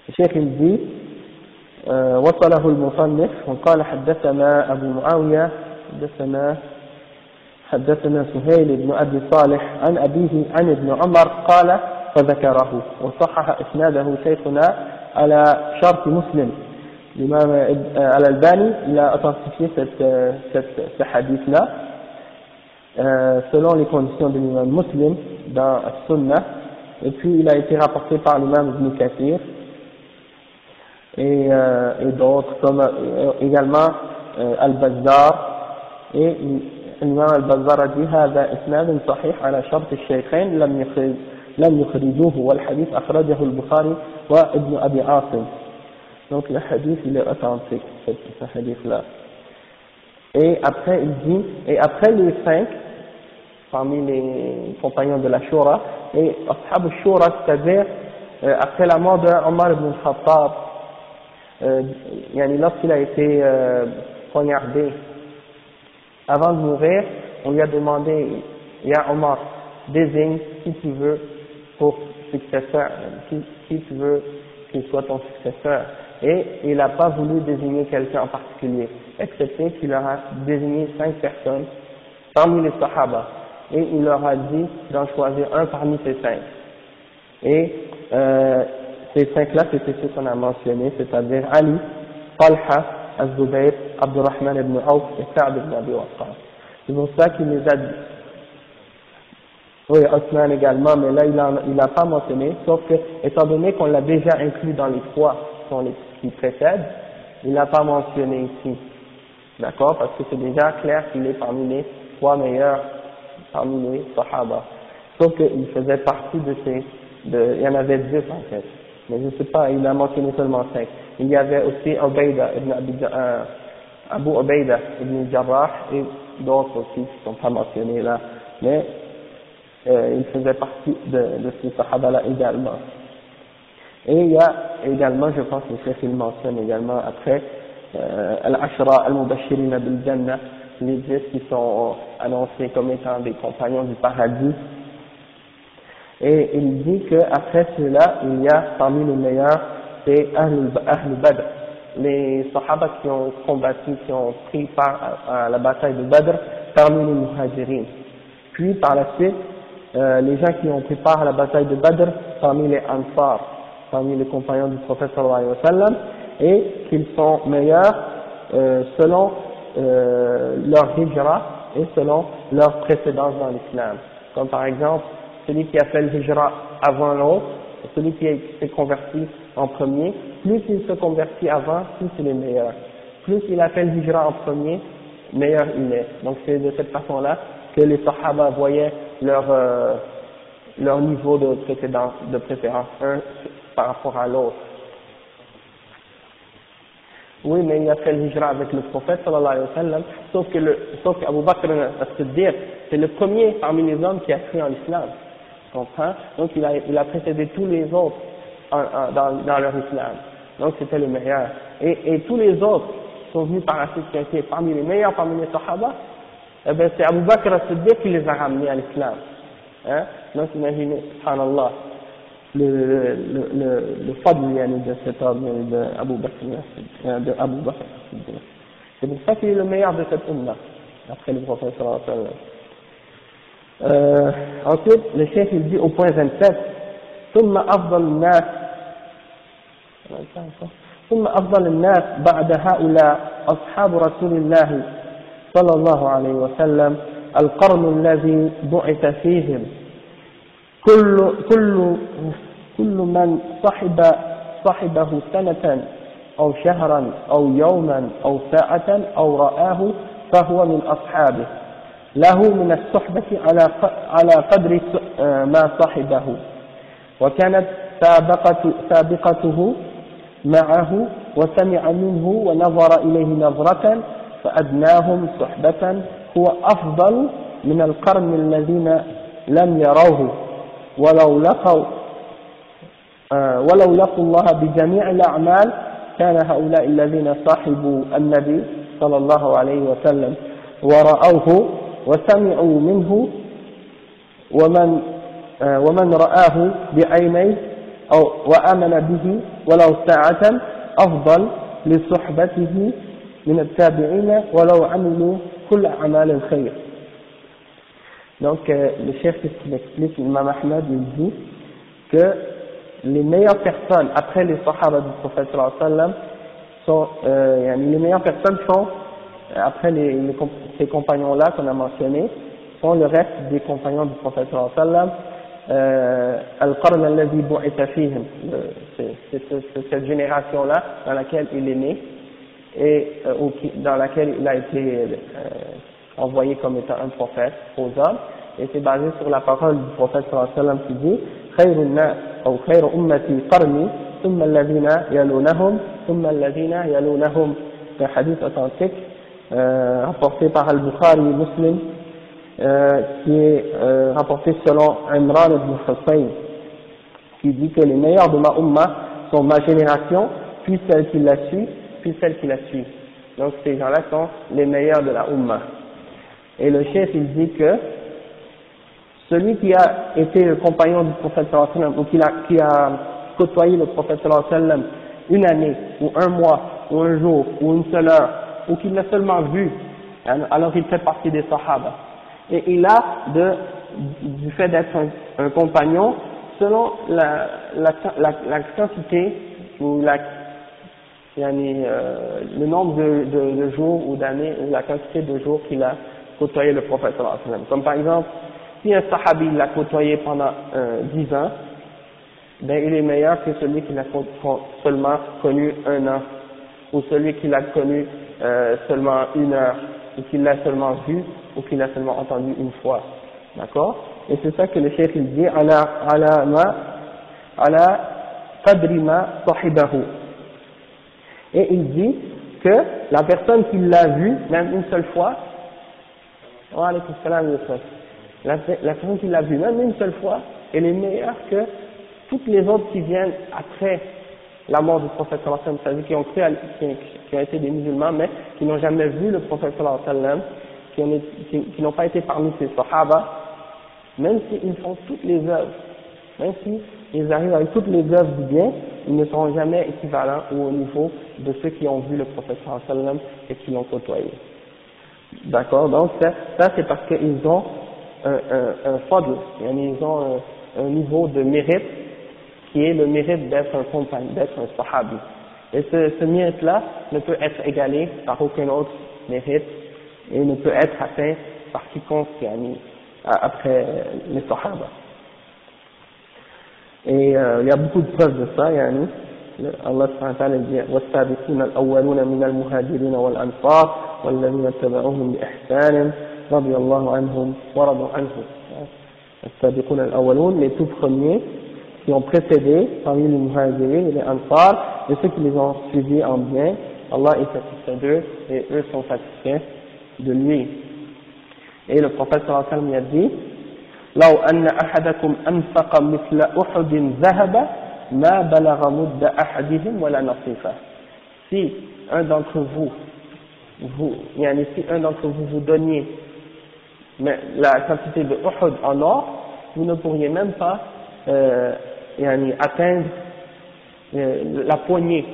الشيخ الدي وصله المصنف وقال حدثنا أبو معاوية حدثنا حدثنا سهيل بن أبي صالح عن أبيه عن ابن عمر قال فذكره وصحح إسناده شيخنا على شرط مسلم. L'imam Al-Albani, il a authentifié ce hadith-là selon les conditions de l'imam Muslim dans Sunnah, et puis il a été rapporté par l'imam Ibn Kathir et d'autres comme également Al-Bazzar, et l'imam Al-Bazzar a dit هذا إسناد صحيح على شرط الشيخين لم يخرجوه والحديث أخرجه البخاري وابن أبي عاصم. Donc le hadith il est authentique, ce hadith-là. Et après il dit, et après les 5, parmi les compagnons de la Shura, et Ashab al-Shura, c'est-à-dire après la mort de Omar ibn al-Khattab, lorsqu'il a été poignardé, avant de mourir, on lui a demandé, Ya Omar, désigne qui tu veux pour successeur, qui tu veux qu'il soit ton successeur. Et il n'a pas voulu désigner quelqu'un en particulier, excepté qu'il leur a désigné 5 personnes parmi les Sahaba. Et il leur a dit d'en choisir un parmi ces 5. Et ces 5-là, c'était ceux qu'on a mentionnés, c'est-à-dire Ali, Talha, Az-Zubayr, Abdurrahman ibn Awf et Sa'd ibn Abi Waqqas. C'est pour ça qu'il les a dit. Oui, Osman également, mais là il n'a pas mentionné, sauf que, étant donné qu'on l'a déjà inclus dans les 3 qui précèdent, il n'a pas mentionné ici. D'accord? Parce que c'est déjà clair qu'il est parmi les 3 meilleurs, parmi les Sahaba. Sauf qu'il faisait partie il y en avait 10 en fait. Mais je ne sais pas, il a mentionné seulement 5. Il y avait aussi Abu Ubaida ibn Jarrah et d'autres aussi qui ne sont pas mentionnés là. Mais il faisait partie de ces Sahaba-là également. Et il y a également, je pense que le chef il mentionne également après, Al-Ashra al-Mubashirina bil-Jannah, les 10 qui sont annoncés comme étant des compagnons du paradis. Et il dit qu'après cela, il y a parmi les meilleurs, c'est Ahl Badr, les Sahaba qui ont combattu, qui ont pris part à la bataille de Badr, parmi les Muhajirin. Puis par la suite, les gens qui ont pris part à la bataille de Badr, parmi les Ansar, parmi les compagnons du prophète sallallahu alayhi wa sallam, et qu'ils sont meilleurs selon leur hijra et selon leur précédence dans l'islam. Comme par exemple, celui qui a fait le hijra avant l'autre, celui qui s'est converti en premier, plus il se convertit avant, plus il est meilleur. Plus il a fait le hijra en premier, meilleur il est. Donc c'est de cette façon-là que les Sahaba voyaient leur niveau de préférence, un par rapport à l'autre. Oui, mais il a fait le hijra avec le prophète sallallahu alayhi wa sallam, sauf que Abu Bakr as-Siddiq, c'est le premier parmi les hommes qui a cru en l'islam. Tu comprends? Donc il a précédé tous les autres dans leur islam. Donc c'était le meilleur. Et tous les autres sont venus par la suite qui étaient parmi les meilleurs, parmi les sahaba, eh bien c'est Abu Bakr as-Siddiq qui les a ramenés à l'islam. Hein? Donc imaginez, subhanallah, le fadl de cet homme de Abu Bakr. C'est pour ça qu'il est le meilleur de cette umma, après le prophète sallallahu alayhi wa sallam. Ensuite, le chef il dit au point 27, ثم أفضل الناس بعد هؤلاء أصحاب رسول الله صلى الله عليه وسلم القرن الذي بعث فيهم كل من صحبه سنة أو شهرا أو يوما أو ساعة أو رآه فهو من أصحابه له من الصحبة على قدر ما صحبه وكانت سابقته معه وسمع منه ونظر إليه نظرة فأدناهم صحبة هو أفضل من القرن الذين لم يروه ولو لقوا الله بجميع الأعمال كان هؤلاء الذين صاحبوا النبي صلى الله عليه وسلم ورأوه وسمعوا منه ومن رآه بعينيه أو وآمن به ولو ساعة أفضل لصحبته من التابعين ولو عملوا كل أعمال الخير. Donc, le chef, qu'est-ce qu'il explique, l'imam Ahmed, il dit que les meilleures personnes, après les sahaba du prophète sallallahu alayhi wa sallam, sont, les meilleures personnes sont, après ces compagnons-là qu'on a mentionnés, sont le reste des compagnons du prophète sallallahu alayhi wa sallam, Al-Qarn alladhi bu'itha fihim, c'est cette génération-là dans laquelle il est né, et dans laquelle il a été envoyé comme étant un prophète aux hommes, et c'est basé sur la parole du prophète sallallahu alayhi wa sallam qui dit Khayrun nas ou khayru ummati qarni thumma alladhina yalunahum thumma alladhina yalunahum. C'est un hadith authentique rapporté par Al-Bukhari et Muslim, qui est rapporté selon Imran ibn Hussein, qui dit que les meilleurs de ma umma sont ma génération, puis celle qui la suit, puis celle qui la suit. Donc ces gens-là sont les meilleurs de la umma. Et le chef il dit que celui qui a été le compagnon du prophète sallallahu alayhi wa sallam, ou qui a côtoyé le prophète sallallahu alayhi wa sallam une année, ou un mois, ou un jour, ou une seule heure, ou qu'il l'a seulement vu, alors il fait partie des sahaba. Et il a du fait d'être un compagnon, selon la quantité ou le nombre de jours ou d'années, ou la quantité de jours qu'il a côtoyé le prophète sallallahu alayhi wa sallam. Comme par exemple, si un sahabi l'a côtoyé pendant 10 ans, ben il est meilleur que celui qui l'a seulement connu 1 an, ou celui qui l'a connu seulement 1 heure, ou qui l'a seulement vu, ou qui l'a seulement entendu une fois. D'accord? Et c'est ça que le chef il dit, ala qadri ma sahibahu. Et il dit que la personne qui l'a vu, même une seule fois, wa alaykum salam, la personne qui l'a vu même une seule fois, elle est meilleure que toutes les autres qui viennent après la mort du prophète sallallahu alayhi wa sallam, c'est-à-dire qui ont été des musulmans, mais qui n'ont jamais vu le prophète sallallahu alayhi wa sallam, qui n'ont pas été parmi ces sahaba, même s'ils font toutes les œuvres, même s'ils arrivent avec toutes les œuvres du bien, ils ne seront jamais équivalents ou au niveau de ceux qui ont vu le prophète sallallahu alayhi wa sallam et qui l'ont côtoyé. D'accord? Donc ça c'est parce qu'ils ont un fadl, ils ont un niveau de mérite qui est le mérite d'être un compagnon, d'être un sahabi. Et ce mérite-là ne peut être égalé par aucun autre mérite et ne peut être atteint par quiconque après les sahaba. Et il y a beaucoup de preuves de ça, Allah subhanahu wa ta'ala dit وَالسَّابِقُونَ الْأَوَّلُونَ مِنَ الْمُهَاجِرِينَ وَالْأَنصَارِ وَالَّذِينَ اتَّبَعُوهُم بِإِحْسَانٍ رضي الله عنهم ورضوا عنه. السابقون الأولون, les tout premiers qui ont précédé parmi les muhajirin et les ansar, et ceux qui les ont suivis en bien, Allah est satisfait d'eux et eux sont satisfaits de lui. Et le prophète sallallahu alayhi wa sallam a dit لو أن أحدكم أنفق مثل أحد ذهب ما بلغ مد أحدهم ولا نصيفه. Si un d'entre vous si un d'entre vous vous donniez la quantité de Uhud en or, vous ne pourriez même pas atteindre la poignée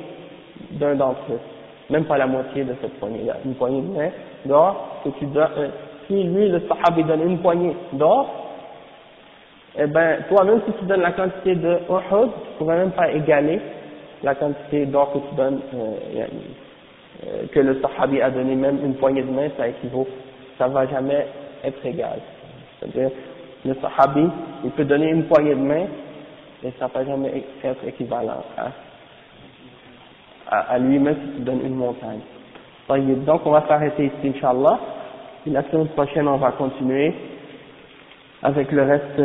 d'un d'entre eux, même pas la moitié de cette poignée-là, une poignée de main d'or que tu donnes. Si lui, le sahabi, donne une poignée d'or, eh ben, toi, même si tu donnes la quantité de Uhud, tu ne pourrais même pas égaler la quantité d'or que tu donnes, que le sahabi a donné, même une poignée de main, ça va jamais être égal. C'est-à-dire, le sahabi, il peut donner une poignée de main, et ça ne va jamais être équivalent à lui-même si tu donnes une montagne. Donc, on va s'arrêter ici, Inch'Allah. Et la semaine prochaine, on va continuer avec le reste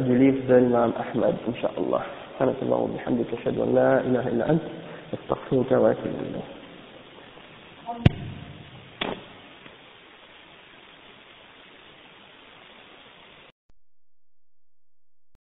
du livre de l'imam Ahmed, Inch'Allah. سبحانك اللهم وبحمدك أشهد أن لا إله إلا أنت أستغفرك وأتوب إليك.